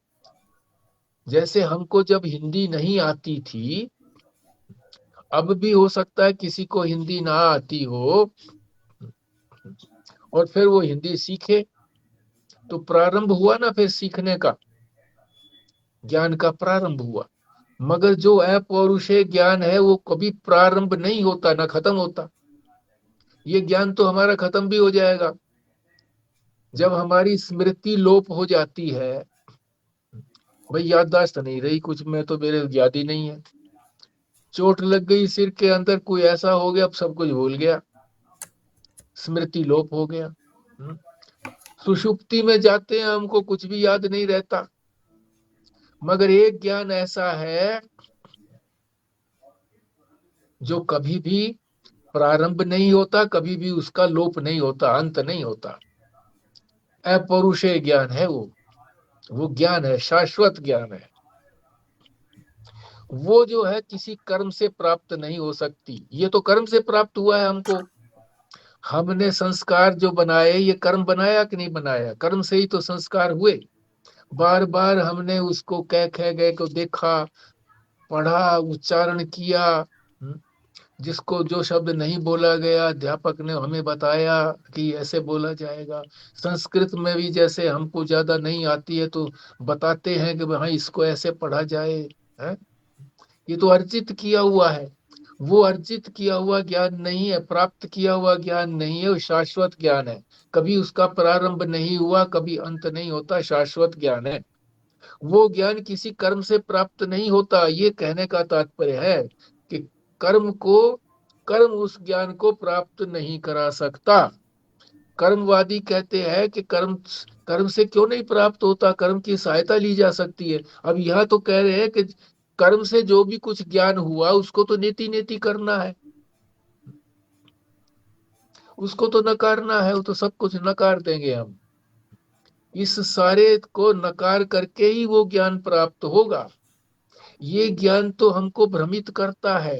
जैसे हमको जब हिंदी नहीं आती थी, अब भी हो सकता है किसी को हिंदी ना आती हो और फिर वो हिंदी सीखे, तो प्रारंभ हुआ ना फिर सीखने का, ज्ञान का प्रारंभ हुआ। मगर जो अपौरुषेय ज्ञान है वो कभी प्रारंभ नहीं होता, ना खत्म होता। ये ज्ञान तो हमारा खत्म भी हो जाएगा जब हमारी स्मृति लोप हो जाती है। भाई याददाश्त नहीं रही कुछ में, तो मेरे याद ही नहीं है। चोट लग गई सिर के अंदर, कोई ऐसा हो गया, अब सब कुछ भूल गया, स्मृति लोप हो गया। सुषुप्ति में जाते हैं, हमको कुछ भी याद नहीं रहता। मगर एक ज्ञान ऐसा है जो कभी भी प्रारंभ नहीं होता, कभी भी उसका लोप नहीं होता, अंत नहीं होता। अपौरुषेय ज्ञान है वो ज्ञान है, शाश्वत ज्ञान है। वो जो है किसी कर्म से प्राप्त नहीं हो सकती। ये तो कर्म से प्राप्त हुआ है हमको। हमने संस्कार जो बनाए, ये कर्म बनाया कि नहीं बनाया? कर्म से ही तो संस्कार हुए। बार बार हमने उसको कह गए को देखा, पढ़ा, उच्चारण किया। जिसको जो शब्द नहीं बोला गया, अध्यापक ने हमें बताया कि ऐसे बोला जाएगा। संस्कृत में भी जैसे हमको ज्यादा नहीं आती है तो बताते हैं कि भाई इसको ऐसे पढ़ा जाए, है? ये तो अर्जित किया हुआ है। वो अर्जित किया हुआ ज्ञान नहीं है, प्राप्त किया हुआ ज्ञान नहीं है, वो शाश्वत ज्ञान है। कभी उसका प्रारंभ नहीं हुआ, कभी अंत नहीं होता, शाश्वत ज्ञान है। वो ज्ञान किसी कर्म से प्राप्त नहीं होता। ये कहने का तात्पर्य है कि कर्म उस ज्ञान को प्राप्त नहीं करा सकता। कर्मवादी कहते हैं कि कर्म से क्यों नहीं प्राप्त होता, कर्म की सहायता ली जा सकती है। अब यह तो कह रहे हैं कि कर्म से जो भी कुछ ज्ञान हुआ उसको तो नेति नेति करना है, उसको तो नकारना है। वो तो सब कुछ नकार देंगे हम। इस सारे को नकार करके ही वो ज्ञान प्राप्त होगा। ये ज्ञान तो हमको भ्रमित करता है।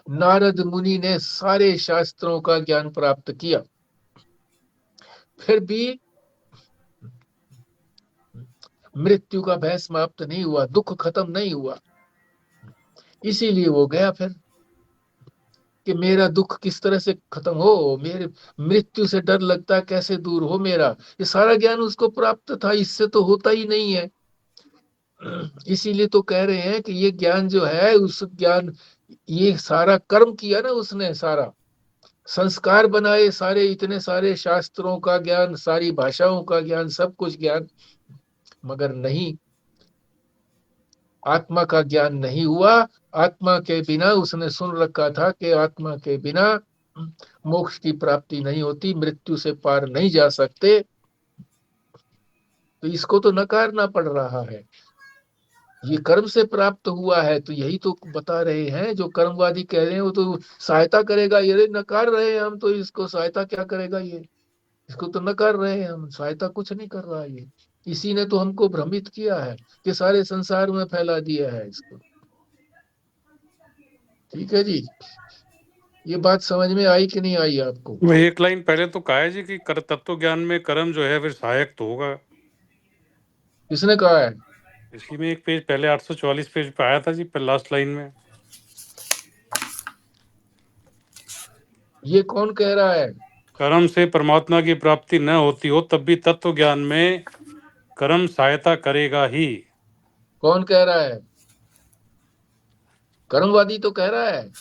नारद मुनि ने सारे शास्त्रों का ज्ञान प्राप्त किया, फिर भी मृत्यु का भय समाप्त नहीं हुआ, दुख खत्म नहीं हुआ। इसीलिए वो गया फिर। कि मेरा दुख किस तरह से खत्म हो, मेरे मृत्यु से डर लगता है कैसे दूर हो मेरा, ये सारा ज्ञान उसको प्राप्त था, इससे तो होता ही नहीं है। इसीलिए तो कह रहे हैं कि ये ज्ञान जो है, उस ज्ञान, ये सारा कर्म किया ना उसने, सारा संस्कार बनाए, सारे इतने सारे शास्त्रों का ज्ञान, सारी भाषाओं का ज्ञान, सब कुछ ज्ञान, मगर नहीं, आत्मा का ज्ञान नहीं हुआ। आत्मा के बिना, उसने सुन रखा था कि आत्मा के बिना मोक्ष की प्राप्ति नहीं होती, मृत्यु से पार नहीं जा सकते, तो इसको तो नकारना पड़ रहा है। ये कर्म से प्राप्त हुआ है, तो यही तो बता रहे हैं। जो कर्मवादी कह रहे हैं वो तो सहायता करेगा, ये नकार रहे हैं हम, तो इसको सहायता क्या करेगा, ये इसको तो नकार रहे हैं हम, सहायता कुछ नहीं कर रहा ये। इसी ने तो हमको भ्रमित किया है कि सारे संसार में फैला दिया है इसको। ठीक है जी, ये बात समझ में आई कि नहीं आई आपको? वही एक लाइन पहले तो कहा है जी कि कर तत्व ज्ञान में कर्म जो है फिर सहायक तो होगा। किसने कहा है? इसी में एक पेज पहले 844 पेज पे आया था जी, पर लास्ट लाइन में। ये कौन कह रहा है? कर्म से परमात्मा की प्राप्ति न होती हो तब भी तत्व ज्ञान में कर्म सहायता करेगा ही। कौन कह रहा है? कर्मवादी तो कह रहा है,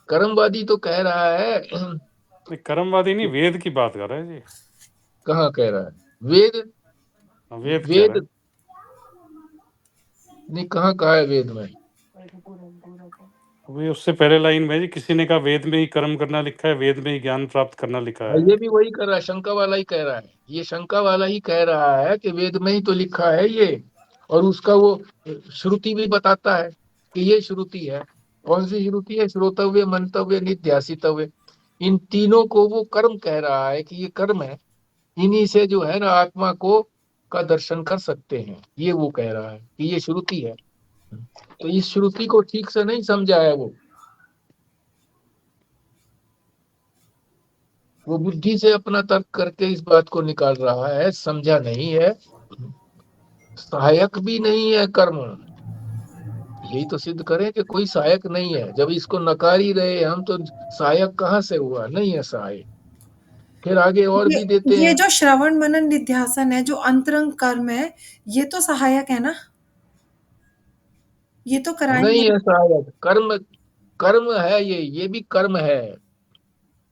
कर्मवादी तो कह रहा है। कर्मवादी नहीं, वेद की बात कर रहा है जी। कहाँ कह रहा है? वेद? वेद कह वेद रहा है। नहीं, कहाँ कहा है वेद में? वही उससे पहले लाइन में जी, किसी ने कहा वेद में ही कर्म करना लिखा है, वेद में ही ज्ञान प्राप्त करना लिखा है। ये भी वही कर रहा है, शंका वाला ही कह रहा है, ये शंका वाला ही कह रहा है कि वेद में ही तो लिखा है ये, और उसका वो श्रुति भी बताता है कि ये श्रुति है। कौन सी श्रुति है? श्रोतव्य, मंतव्य, निध्यासितव्य, इन तीनों को वो कर्म कह रहा है कि ये कर्म है, इन्हीं से जो है ना आत्मा को का दर्शन कर सकते हैं, ये वो कह रहा है कि ये श्रुति है। तो इस श्रुति को ठीक से नहीं समझा है वो बुद्धि से अपना तर्क करके इस बात को निकाल रहा है, समझा नहीं है। सहायक भी नहीं है कर्म, यही तो सिद्ध करें कि कोई सहायक नहीं है। जब इसको नकार ही रहे हम, तो सहायक कहाँ से हुआ? नहीं है सहायक। फिर आगे और भी देते ये हैं। जो श्रवण मनन निध्यासन है, जो अंतरंग कर्म है, ये तो सहायक है ना, ये तो कराएंगे। नहीं है सहायक, कर्म कर्म है, ये भी कर्म है,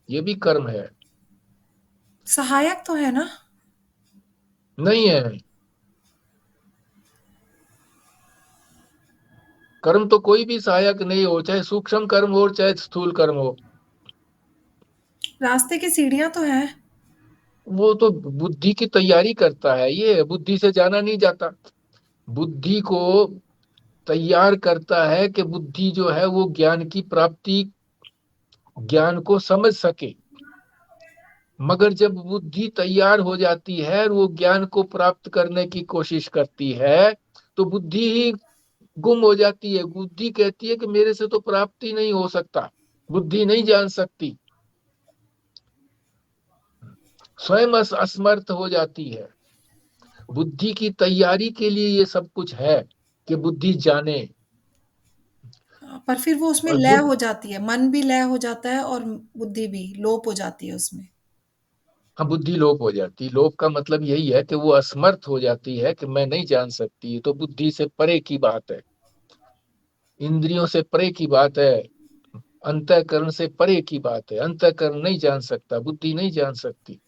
ये भी कर्म है, सहायक तो है ना। नहीं है। कर्म तो कोई भी सहायक नहीं हो, चाहे सूक्ष्म कर्म हो चाहे स्थूल कर्म हो। रास्ते की सीढ़ियां तो है। वो तो बुद्धि की तैयारी करता है, ये बुद्धि से जाना नहीं जाता। बुद्धि को तैयार करता है कि बुद्धि जो है वो ज्ञान की प्राप्ति, ज्ञान को समझ सके। मगर जब बुद्धि तैयार हो जाती है और वो ज्ञान को प्राप्त करने की कोशिश करती है, तो बुद्धि ही गुम हो जाती है। बुद्धि कहती है कि मेरे से तो प्राप्त ही नहीं हो सकता, बुद्धि नहीं जान सकती, स्वयं असमर्थ हो जाती है। बुद्धि की तैयारी के लिए ये सब कुछ है कि बुद्धि जाने। पर फिर वो उसमें और लय हो जाती है, मन भी लय हो जाता है और बुद्धि भी लोप हो जाती है उसमें। हाँ, बुद्धि लोप हो जाती। लोप का मतलब यही है कि वो असमर्थ हो जाती है कि मैं नहीं जान सकती। ये तो बुद्धि से परे की बात है, इंद्रियों से परे की बात है, अंतःकरण से परे की बात है। अंतःकरण नहीं जान सकता, बुद्धि नहीं जान सकती।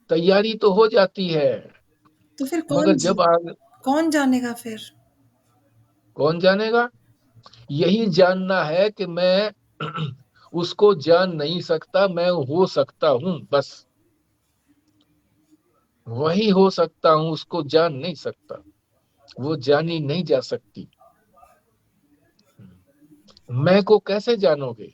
तैयारी तो हो जाती है, तो फिर मगर जब आग, कौन जानेगा फिर? कौन जानेगा? यही जानना है कि मैं उसको जान नहीं सकता, मैं हो सकता हूं, बस वही हो सकता हूं, उसको जान नहीं सकता, वो जानी नहीं जा सकती। मैं को कैसे जानोगे?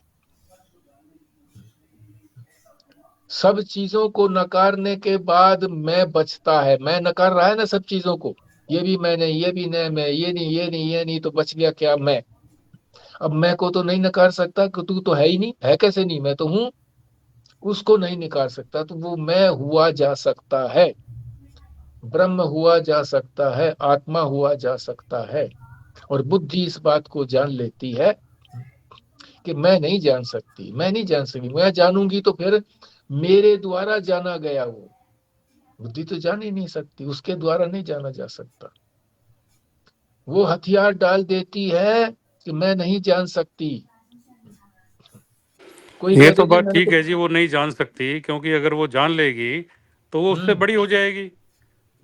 सब चीजों को नकारने के बाद मैं बचता है। मैं नकार रहा है ना सब चीजों को, ये भी मैं नहीं, ये भी नहीं, मैं ये नहीं, ये नहीं, ये नहीं, तो बच गया क्या? मैं। अब मैं को तो नहीं नकार सकता कि तू तो है ही नहीं, है कैसे नहीं, मैं तो हूं। उसको नहीं निकाल सकता, तो वो मैं हुआ जा सकता है, ब्रह्म हुआ जा सकता है, आत्मा हुआ जा सकता है। और बुद्धि इस बात को जान लेती है कि मैं नहीं जान सकती, मैं नहीं जान सकी, मैं जानूंगी तो फिर मेरे द्वारा जाना गया वो। बुद्धि तो जान ही नहीं सकती, उसके द्वारा नहीं जाना जा सकता। वो हथियार डाल देती है कि मैं नहीं जान सकती। कोई ये कह तो दे जी बात मैंने ठीक तो, है जी, वो नहीं जान सकती, क्योंकि अगर वो जान लेगी तो वो उससे हम्म, बड़ी हो जाएगी।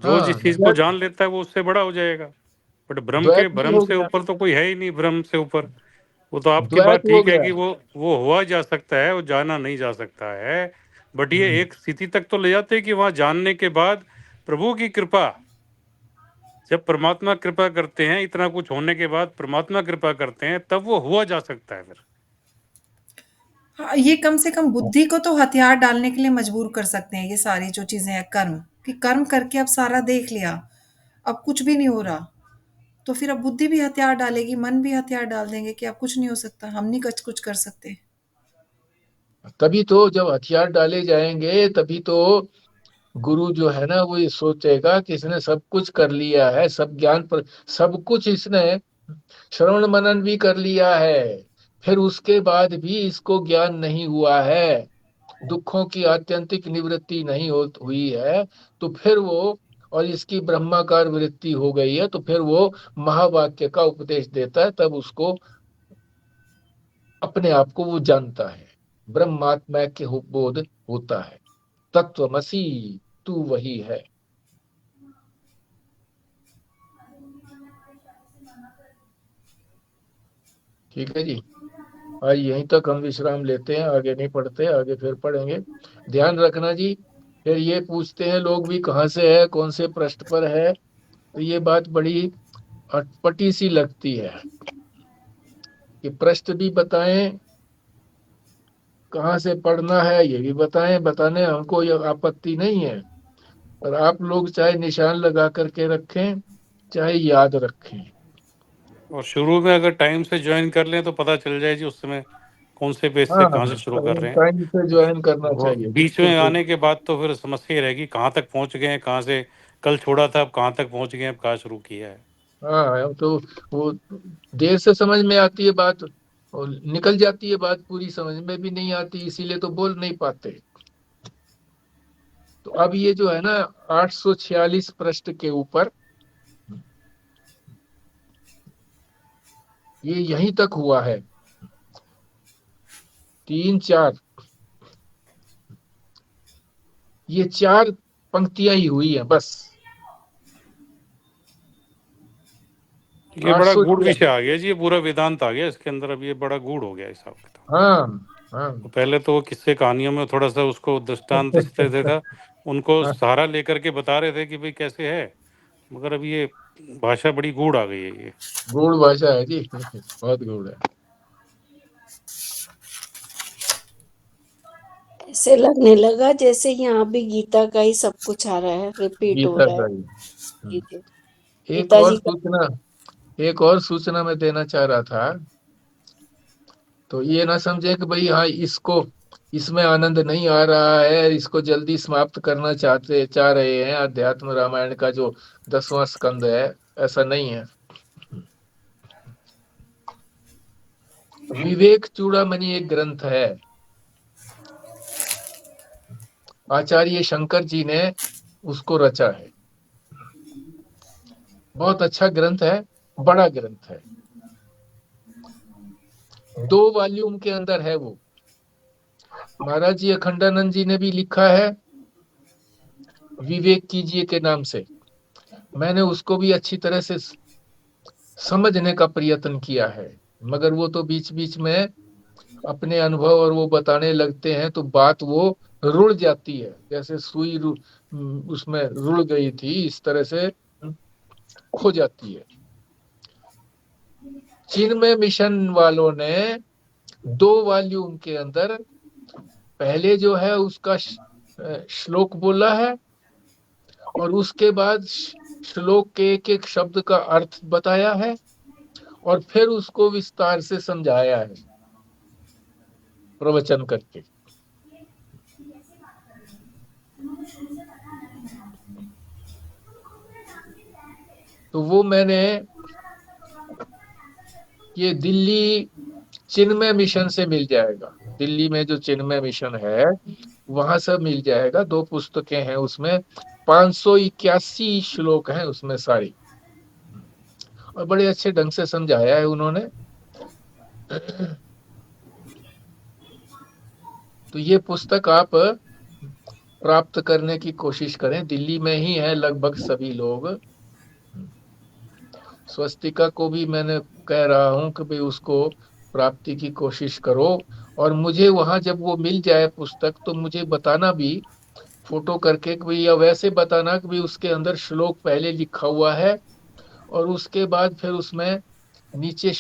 जो हाँ, जिस चीज को जान लेता है वो उससे बड़ा हो जाएगा। बट द्वैत नहीं भ्रम हो से गया, ऊपर तो कोई है ही नहीं, भ्रम से ऊपर। वो तो आपकी द्वैत बात हो ठीक है गया। कि वो हुआ जा सकता है, वो जाना नहीं जा सकता है। बट ये हम्म, एक स्थिति तक तो ले जाते हैं कि वहां जानने के बाद प्रभु की कृपा, जब परमात्मा कृपा करते हैं, इतना कुछ होने के बाद परमात्मा कृपा करते हैं, तब वो हुआ जा सकता है फिर। हाँ, ये कम से कम बुद्धि को तो हथियार डालने के लिए मजबूर कर सकते हैं, ये सारी जो चीजें हैं कर्म, कि कर्म करके अब सारा देख लिया, अब कुछ भी नहीं हो रहा। तो फिर अब बुद्धि भी हथियार डालेगी, मन भी हथियार डाल देंगे कि अब कुछ नहीं हो सकता, हम नहीं कुछ कर सकते। तभी तो जब हथियार डाले जाएंगे तभी तो गुरु जो है ना वो ये सोचेगा कि इसने सब कुछ कर लिया है, सब ज्ञान पर सब कुछ इसने श्रवण मनन भी कर लिया है, फिर उसके बाद भी इसको ज्ञान नहीं हुआ है, दुखों की आत्यंतिक निवृत्ति नहीं हुई है। तो फिर वो, और इसकी ब्रह्माकार वृत्ति हो गई है, तो फिर वो महावाक्य का उपदेश देता है, तब उसको अपने आप को वो जानता है, ब्रह्मात्मा के बोध होता है, तत्वमसी तू वही है। ठीक है जी, आज यहीं तक हम विश्राम लेते हैं, आगे नहीं पढ़ते, आगे फिर पढ़ेंगे। ध्यान रखना जी, फिर ये पूछते हैं लोग भी कहाँ से है, कौन से पृष्ठ पर है, तो ये बात बड़ी अटपटी सी लगती है कि पृष्ठ भी बताएं, कहाँ से पढ़ना है ये भी बताएं, बताने हमको ये आपत्ति नहीं है, पर आप लोग चाहे निशान लगा करके रखें, चाहे याद रखें। और शुरू में अगर टाइम से ज्वाइन कर लें तो पता चल जाए जी उस समय कौन से पेज से हाँ, कहाँ से शुरू कर रहे हैं। टाइम से ज्वाइन करना वो चाहिए, बीच बिल्कुल में सही। आने के बाद तो फिर समस्या ही रहेगी, कहाँ तक पहुंच गए हैं, कहाँ से कल छोड़ा था, अब कहाँ तक पहुंच गए हैं, अब कहाँ शुरू किया है। हाँ, अब तो वो देर से समझ में आती है बात, और निकल जाती है बात, पूरी समझ में भी नहीं आती, इसीलिए तो बोल नहीं पाते। तो अब ये जो है ना 846 पृष्ठ के ऊपर, ये यहीं तक हुआ है, 3 4, ये 4 पंक्तियां ही हुई है बस। ये आठ बड़ा सौ गूढ़ विषय आ गया जी, ये पूरा वेदांत आ गया इसके अंदर, अब ये बड़ा गूढ़ हो गया हिसाब किताब। हाँ, हाँ। तो पहले तो वो किस्से कहानियों में थोड़ा सा उसको दृष्टांत दे था, उनको हाँ, सहारा लेकर के बता रहे थे कि भाई कैसे है, मगर अब ये भाषा बड़ी गूढ़ आ गई है ये। गूढ़ भाषा है जी, बहुत गूढ़ है। ऐसे लगने लगा जैसे यहाँ भी गीता का ही सब कुछ आ रहा है, रिपीट हो गीता रहा है। का ही। हम्म। गीता एक गीता और जी का। सूचना, एक और सूचना मैं देना चाह रहा था। तो ये ना समझे कि भाई हाँ इसको, इसमें आनंद नहीं आ रहा है, इसको जल्दी समाप्त करना चाह रहे हैं अध्यात्म रामायण का जो 10वां स्कंद है, ऐसा नहीं है। विवेक चूड़ामणि एक ग्रंथ है, आचार्य शंकर जी ने उसको रचा है, बहुत अच्छा ग्रंथ है, बड़ा ग्रंथ है, 2 वॉल्यूम के अंदर है वो। महाराज जी अखंडानंद जी ने भी लिखा है विवेक कीजिए के नाम से, मैंने उसको भी अच्छी तरह से समझने का प्रयत्न किया है, मगर वो तो बीच बीच में अपने अनुभव और वो बताने लगते हैं तो बात वो रुड़ जाती है, जैसे सुई उसमें रुड़ गई थी, इस तरह से खो जाती है। चिन्मय मिशन वालों ने 2 वॉल्यूम के अंदर पहले जो है उसका श्लोक बोला है, और उसके बाद श्लोक के एक एक शब्द का अर्थ बताया है, और फिर उसको विस्तार से समझाया है प्रवचन करके। तो वो मैंने ये दिल्ली चिन्मय मिशन से मिल जाएगा। दिल्ली में जो चिन्मय मिशन है वहां से मिल जाएगा। 2 पुस्तकें हैं उसमें, 581 श्लोक हैं उसमें सारी, और बड़े अच्छे ढंग से समझाया है उन्होंने। तो ये पुस्तक आप प्राप्त करने की कोशिश करें। दिल्ली में ही है लगभग सभी लोग। स्वस्तिका को भी मैंने कह रहा हूं कि भाई उसको प्राप्ति की कोशिश करो, और मुझे वहां जब वो मिल जाए पुस्तक तो मुझे बताना भी, फोटो करके कि भाई, या वैसे बताना कि भाई उसके अंदर श्लोक पहले लिखा हुआ है और उसके बाद फिर उसमें नीचे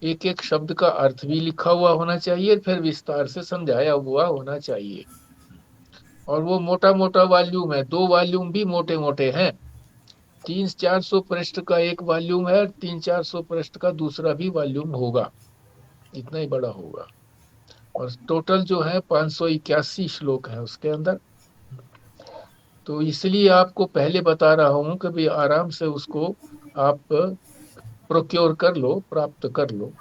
एक एक शब्द का अर्थ भी लिखा हुआ होना चाहिए, फिर विस्तार से समझाया हुआ होना चाहिए। और वो मोटा मोटा वॉल्यूम है, 2 वॉल्यूम भी मोटे मोटे हैं। 300-400 पृष्ठ का एक वॉल्यूम है, 300-400 पृष्ठ का दूसरा भी वॉल्यूम होगा, इतना ही बड़ा होगा। और टोटल जो है 581 श्लोक है उसके अंदर। तो इसलिए आपको पहले बता रहा हूं कि भाई आराम से उसको आप प्रोक्योर कर लो, प्राप्त कर लो।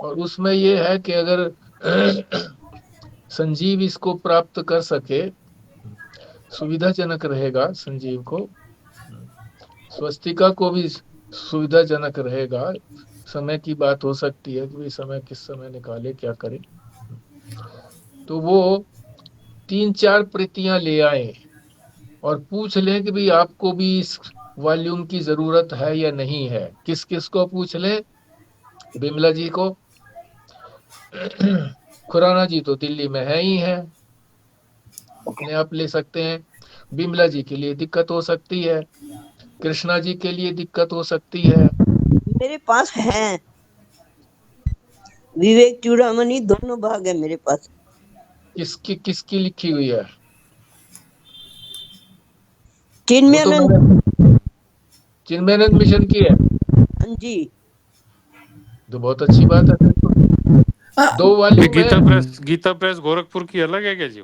और उसमें ये है कि अगर संजीव इसको प्राप्त कर सके, सुविधाजनक रहेगा संजीव को, स्वस्तिका को भी सुविधाजनक रहेगा। समय की बात हो सकती है कि भाई समय किस समय निकाले, क्या करे। तो वो 3-4 प्रतियां ले आए और पूछ लें कि भाई आपको भी इस वॉल्यूम की जरूरत है या नहीं है। किस किस को पूछ लें? बिमला जी को। खुराना जी तो दिल्ली में है ही है, अपने आप ले सकते हैं। बिमला जी के लिए दिक्कत हो सकती है, कृष्णा जी के लिए दिक्कत हो सकती है। मेरे पास है, विवेक चूड़ामणि दोनों भाग है मेरे पास। किसकी किसकी लिखी हुई है? वो तो चिन्मयानंद। मैंने चिन्मयानंद मिशन की है। हाँ जी। तो बहुत अच्छी बात है फिर तो। अ, 2 ये वॉल्यूम है। गीता प्रेस गोरखपुर की अलग है क्या जी?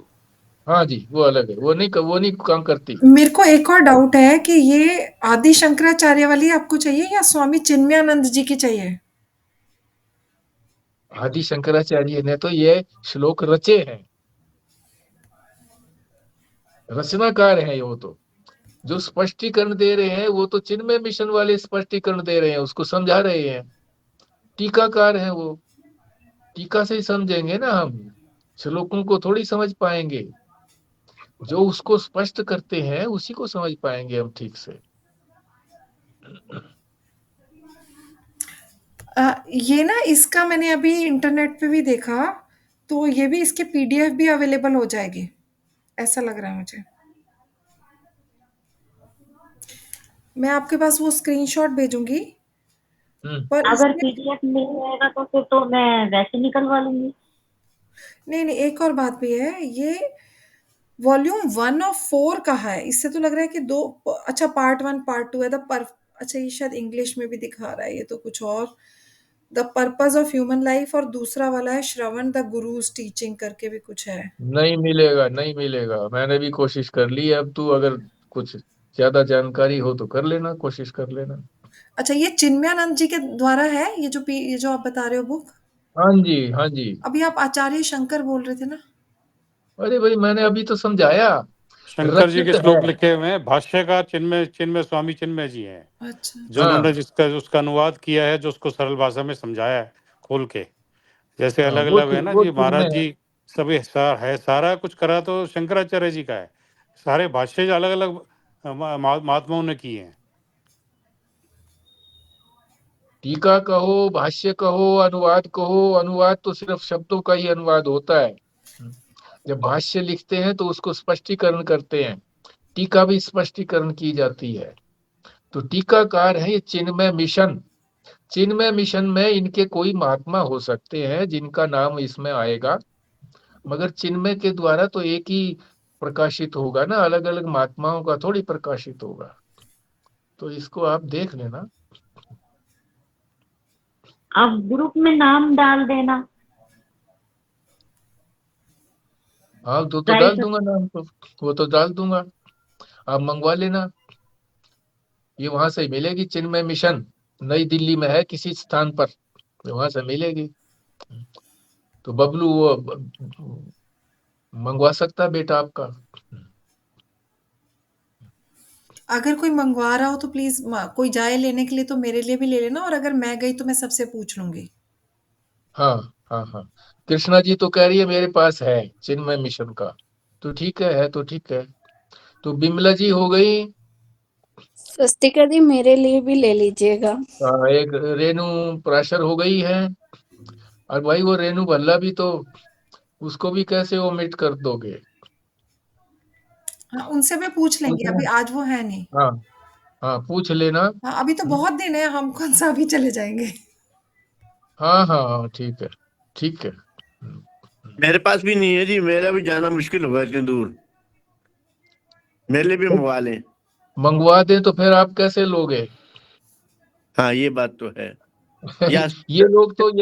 हाँ जी, वो अलग है, वो नहीं काम करती। मेरे को एक और डाउट है कि ये आदि शंकराचार्य वाली आपको चाहिए या स्वामी चिन्मयानंद जी की चाहिए? आदि शंकराचार्य ने तो ये श्लोक रचे हैं, रचनाकार हैं वो तो। जो स्पष्टीकरण दे रहे हैं वो तो चिन्मय मिशन वाले स्पष्टीकरण दे रहे हैं, उसको समझा रहे हैं। टीकाकार हैं वो, टीका से ही समझेंगे ना हम, श्लोकों को थोड़ी समझ पाएंगे। जो उसको स्पष्ट करते हैं उसी को समझ पाएंगे हम ठीक से। ये ना इसका मैंने अभी इंटरनेट पे भी देखा, तो ये भी इसके पीडीएफ भी अवेलेबल हो जाएगी, ऐसा लग रहा है मुझे। मैं आपके पास वो स्क्रीनशॉट भेजूंगी, हम्म। पर अगर इसमें पीडीएफ मिल जाएगा तो फिर तो मैं वैसे निकलवा लूंगी। नहीं नहीं, एक और बात भी है, ये वॉल्यूम 1 और 4 का है। इससे तो लग रहा है कि दो, अच्छा पार्ट 1 पार्ट 2 है। द पर अच्छा, ये शायद इंग्लिश में भी दिखा रहा है, ये तो कुछ और। The purpose of human life, और दूसरा वाला है श्रवण द गुरुज टीचिंग करके भी कुछ है। नहीं मिलेगा, नहीं मिलेगा, मैंने भी कोशिश कर ली है। अब तू अगर कुछ ज्यादा जानकारी हो तो कर लेना, कोशिश कर लेना। अच्छा, ये चिन्मयानंद जी के द्वारा है, ये जो आप बता रहे हो बुक? हाँ जी, हाँ जी। अभी आप आचार्य शंकर बोल रहे थे ना? अरे भाई मैंने अभी तो समझाया, शंकर जी के रचित है। श्लोक लिखे हुए हैं, भाष्यकार चिन्मय चिन्मय स्वामी चिन्मय जी हैं, अच्छा जो अच्छा। हाँ उन्होंने जिसका उसका अनुवाद किया है, जो उसको सरल भाषा में समझाया है खोल के। जैसे हाँ, अलग अलग है ना वो जी, चिन्मय महाराज है। जी सभी है, सारा कुछ करा तो शंकराचार्य जी का है। सारे भाष्य अलग अलग महात्माओं ने किए हैं। टीका कहो, भाष्य कहो, अनुवाद कहो, अनुवाद तो सिर्फ शब्दों का ही अनुवाद होता है। जब भाष्य लिखते हैं तो उसको स्पष्टीकरण करते हैं, टीका भी स्पष्टीकरण की जाती है। तो टीकाकार है ये चिन्मय मिशन। चिन्मय मिशन में इनके कोई महात्मा हो सकते हैं जिनका नाम इसमें आएगा, मगर चिन्मय के द्वारा तो एक ही प्रकाशित होगा ना, अलग अलग महात्माओं का थोड़ी प्रकाशित होगा। तो इसको आप देख लेना। आप ग्रुप में नाम डाल देना। हाँ, तो डाल प्राइस दूंगा नाम तो, वो तो डाल दूंगा, आप मंगवा लेना। ये वहां से मिलेगी, चिन्मय मिशन नई दिल्ली में है किसी स्थान पर, वहां से मिलेगी। तो बबलू वो मंगवा सकता है बेटा आपका। अगर कोई मंगवा रहा हो तो प्लीज कोई जाए लेने के लिए तो मेरे लिए भी ले लेना, और अगर मैं गई तो मैं सबसे पूछ लूंगी। हाँ हाँ हाँ, कृष्णा जी तो कह रही है मेरे पास है चिन्मय मिशन का। तो ठीक है तो ठीक है। तो बिमला जी हो गई। स्वस्तिका दी मेरे लिए भी ले लीजिएगा। एक रेणु प्राशर हो गई है। और भाई वो रेणु भल्ला भी तो, उसको भी कैसे ओमिट कर दोगे। हाँ, उनसे भी पूछ लेंगे, उसने, अभी आज वो है नहीं। हाँ हाँ पूछ लेना। हाँ, अभी तो बहुत दिन है, हम कौन सा अभी चले जाएंगे। हाँ हाँ हाँ, ठीक है ठीक है। मेरे पास भी नहीं है जी, मेरा भी जाना मुश्किल होगा इतनी दूर। मेरे लिए भी मंगवा लें। मंगवा दें तो फिर आप कैसे लोगे। हाँ ये बात तो है। या ये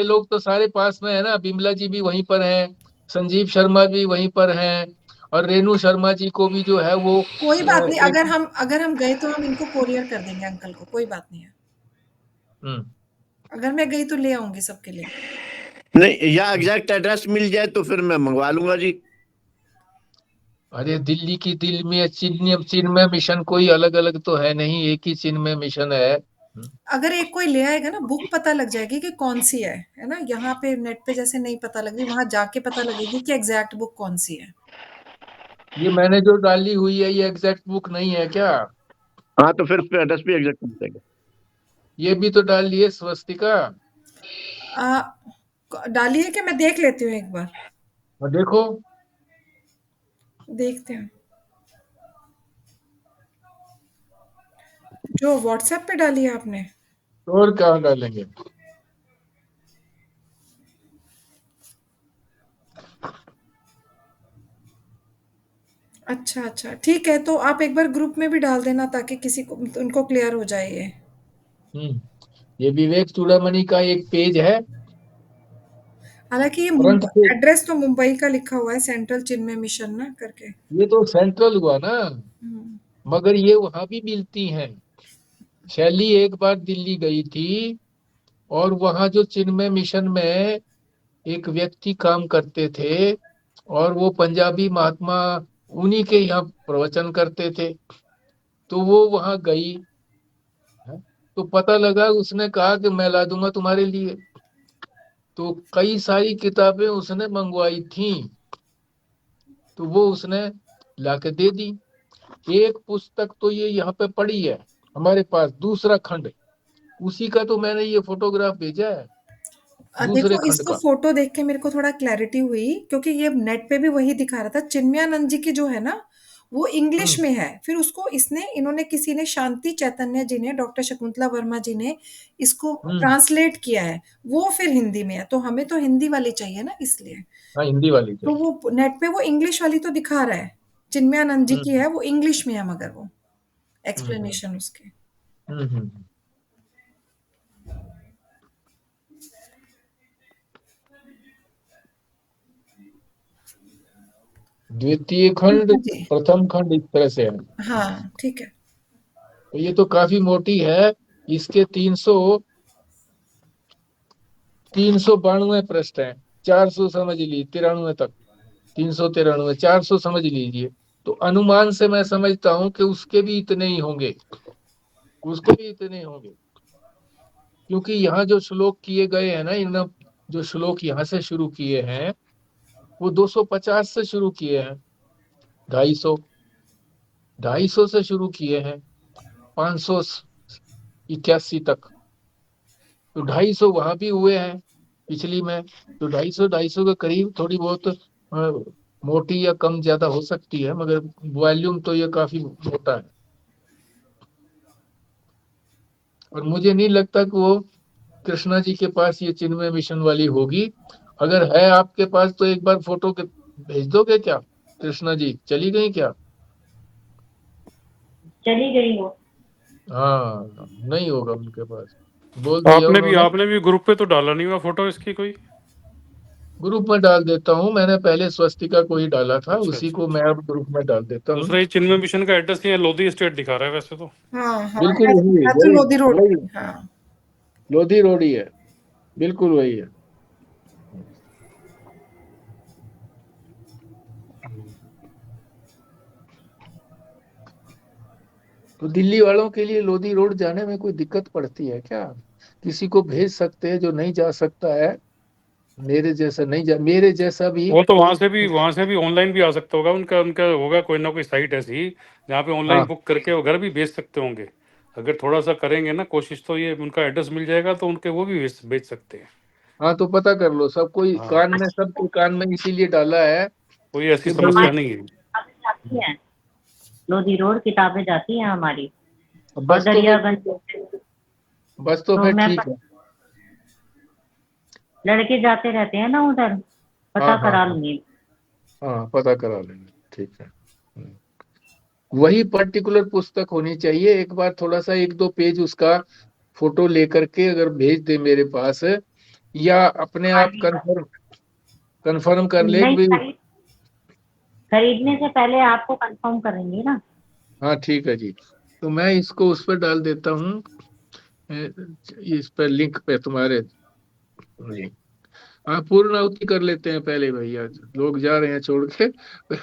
लोग तो सारे पास में है ना, बिमला जी भी वहीं पर हैं, संजीव शर्मा भी वहीं पर हैं, और रेणु शर्मा जी को भी जो है वो कोई बात नहीं, एक। अगर हम गए तो हम इनको कोरियर कर देंगे अंकल को, कोई बात नहीं है। हम्म, अगर मैं गई तो ले आऊंगी सबके लिए। नहीं, या एग्जैक्ट एड्रेस मिल जाए तो फिर मैं मंगवा लूंगा जी। अरे दिल्ली की दिल में चिन्मय मिशन कोई अलग अलग तो है नहीं, एक ही चिन्मय मिशन है। अगर एक कोई ले आएगा ना, बुक पता लग जाएगी कि कौन सी है ना। यहाँ पे नेट पे जैसे नहीं पता लग रही, वहां जाके पता लगेगी कि एग्जैक्ट बुक कौन सी है। ये मैंने जो डाली हुई है ये एग्जैक्ट बुक नहीं है क्या। हाँ तो फिर उस पर एड्रेस भी एग्जैक्ट मिल जाएगा। ये भी तो डाल लिए स्वस्तिका। आ, डालिए कि मैं देख लेती हूँ एक बार। और देखो। देखते हैं जो व्हाट्सएप पे डाली है आपने। और कहाँ डालेंगे। अच्छा अच्छा, ठीक है, तो आप एक बार ग्रुप में भी डाल देना ताकि किसी को उनको क्लियर हो जाए ये। ये विवेक चूड़ामणि का एक पेज है, हालांकि ये फ्रंट पे। एड्रेस तो मुंबई का लिखा हुआ है, सेंट्रल चिन्मय मिशन ना करके। ये तो सेंट्रल हुआ ना, हम्म, मगर ये वहां भी मिलती हैं। शैली एक बार दिल्ली गई थी, और वहां जो चिन्मय मिशन में एक व्यक्ति काम करते थे, और वो पंजाबी महात्मा उन्हीं के यहाँ प्रवचन करते थे। तो वो वहां गई है, तो पता लगा, उसने कहा कि मैं ला दूंगा तुम्हारे लिए। तो कई सारी किताबें उसने मंगवाई थी, तो वो उसने लाके दे दी। एक पुस्तक तो ये यहाँ पे पड़ी है हमारे पास, दूसरा खंड, उसी का तो मैंने ये फोटोग्राफ भेजा है, दूसरे देखो, खंड इसको का। फोटो देख के मेरे को थोड़ा क्लैरिटी हुई, क्योंकि ये नेट पे भी वही दिखा रहा था, चिन्मयानंद जी की जो है ना, वो इंग्लिश हम्म में है। फिर उसको इन्होंने किसी ने, शांति चैतन्य जी ने, डॉक्टर शकुंतला वर्मा जी ने इसको हम्म ट्रांसलेट किया है। वो फिर हिंदी में है, तो हमें तो हिंदी वाली चाहिए ना, इसलिए। हाँ हिंदी वाली तो चाहिए। वो नेट पे वो इंग्लिश वाली तो दिखा रहा है, चिन्मयानंद जी की हम्म है, वो इंग्लिश में है, मगर वो हम्म एक्सप्लेनेशन उसके। हम्म। द्वितीय ठीक खंड, है जी। प्रथम खंड इस तरह से है। हाँ ठीक है। तो ये तो काफी मोटी है। इसके 392 पृष्ठ हैं। 400 समझ ली, 93 तक, 393, 400 समझ लीजिए। तो अनुमान से मैं समझता हूं कि उसके भी इतने ही होंगे, उसके भी इतने होंगे। क्योंकि यहाँ जो श्लोक किए गए हैं ना, इन जो श्लोक यहाँ से शुरू किए हैं, वो 250 से शुरू किए हैं, 250 से शुरू किए हैं, 581 तक। तो 250 वहां भी हुए हैं पिछली में। तो 250 के करीब, थोड़ी बहुत मोटी या कम ज्यादा हो सकती है, मगर वॉल्यूम तो ये काफी मोटा है। और मुझे नहीं लगता कि वो कृष्णा जी के पास ये चिन्मय मिशन वाली होगी। अगर है आपके पास तो एक बार फोटो के भेज दोगे क्या। कृष्णा जी चली गई क्या। चली गई हो। हाँ नहीं होगा उनके पास, बोल दिया उन्होंने। आपने भी ग्रुप पे तो डाला नहीं हुआ फोटो इसकी कोई। ग्रुप में डाल देता हूँ, मैंने पहले स्वस्तिका को ही डाला था, अच्छा उसी अच्छा को अच्छा। मैं अब ग्रुप में डाल देता हूँ। दूसरा ये चिन्मय मिशन का एड्रेस नहीं है, लोधी स्टेट दिखा रहा है वैसे तो। हाँ हाँ, बिल्कुल वही है, है तो वही लोधी रोड। वही हाँ। लोधी रोड ही है, बिल्कुल वही है। तो दिल्ली वालों के लिए लोधी रोड जाने में कोई दिक्कत पड़ती है क्या? किसी को भेज सकते हैं जो नहीं जा सकता है, मेरे जैसा भी। वो तो वहां से भी ऑनलाइन भी आ सकता होगा, उनका उनका होगा कोई ना कोई साइट ऐसी जहाँ पे ऑनलाइन हाँ बुक करके वो घर भी भेज सकते होंगे। अगर थोड़ा सा करेंगे ना कोशिश, तो ये उनका एड्रेस मिल जाएगा तो उनके वो भी भेज सकते हैं। हाँ, तो पता कर लो, हाँ, सबके कान में इसीलिए डाला है कोई ऐसी कि भाई समस्या हमारी नहीं है। किताबें जाती हैं, लोधी रोड किताबें जाती हैं हमारी, और बस तो फिर दरियागंज। बस तो तो फिर मैं ठीक है। लड़के जाते रहते हैं ना उधर, हाँ पता हाँ करा हाँ लूंगी। हाँ, पता करा लेंगे, ठीक है। वही पर्टिकुलर पुस्तक होनी चाहिए। एक बार थोड़ा सा 1-2 पेज उसका फोटो लेकर के अगर भेज दे मेरे पास, या अपने हाँ आप जी। कंफर्म कर ले कि नहीं, भाई। खरीदने से पहले आपको कंफर्म करेंगे ना। हाँ ठीक है जी। तो मैं इसको उस पर डाल देता हूँ, इस पर लिंक पे तुम्हारे जी। हाँ, पूर्णाहुति कर लेते हैं पहले भैया, लोग जा रहे हैं छोड़ के।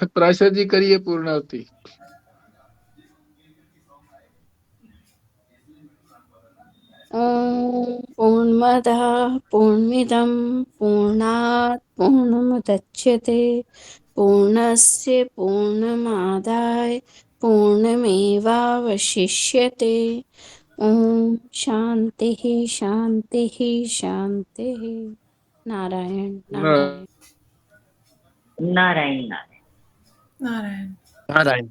प्राशर जी करिए पूर्णाहुति। ॐ पूर्णमदः पूर्णमिदं पूर्णात् पूर्णमुदच्यते पूर्णस्य पूर्णमादाय पूर्णमेवावशिष्यते। ॐ शान्तिः शान्तिः शान्तिः। नारायण नारायण। नारायण नारायण। नारायण। नारायण।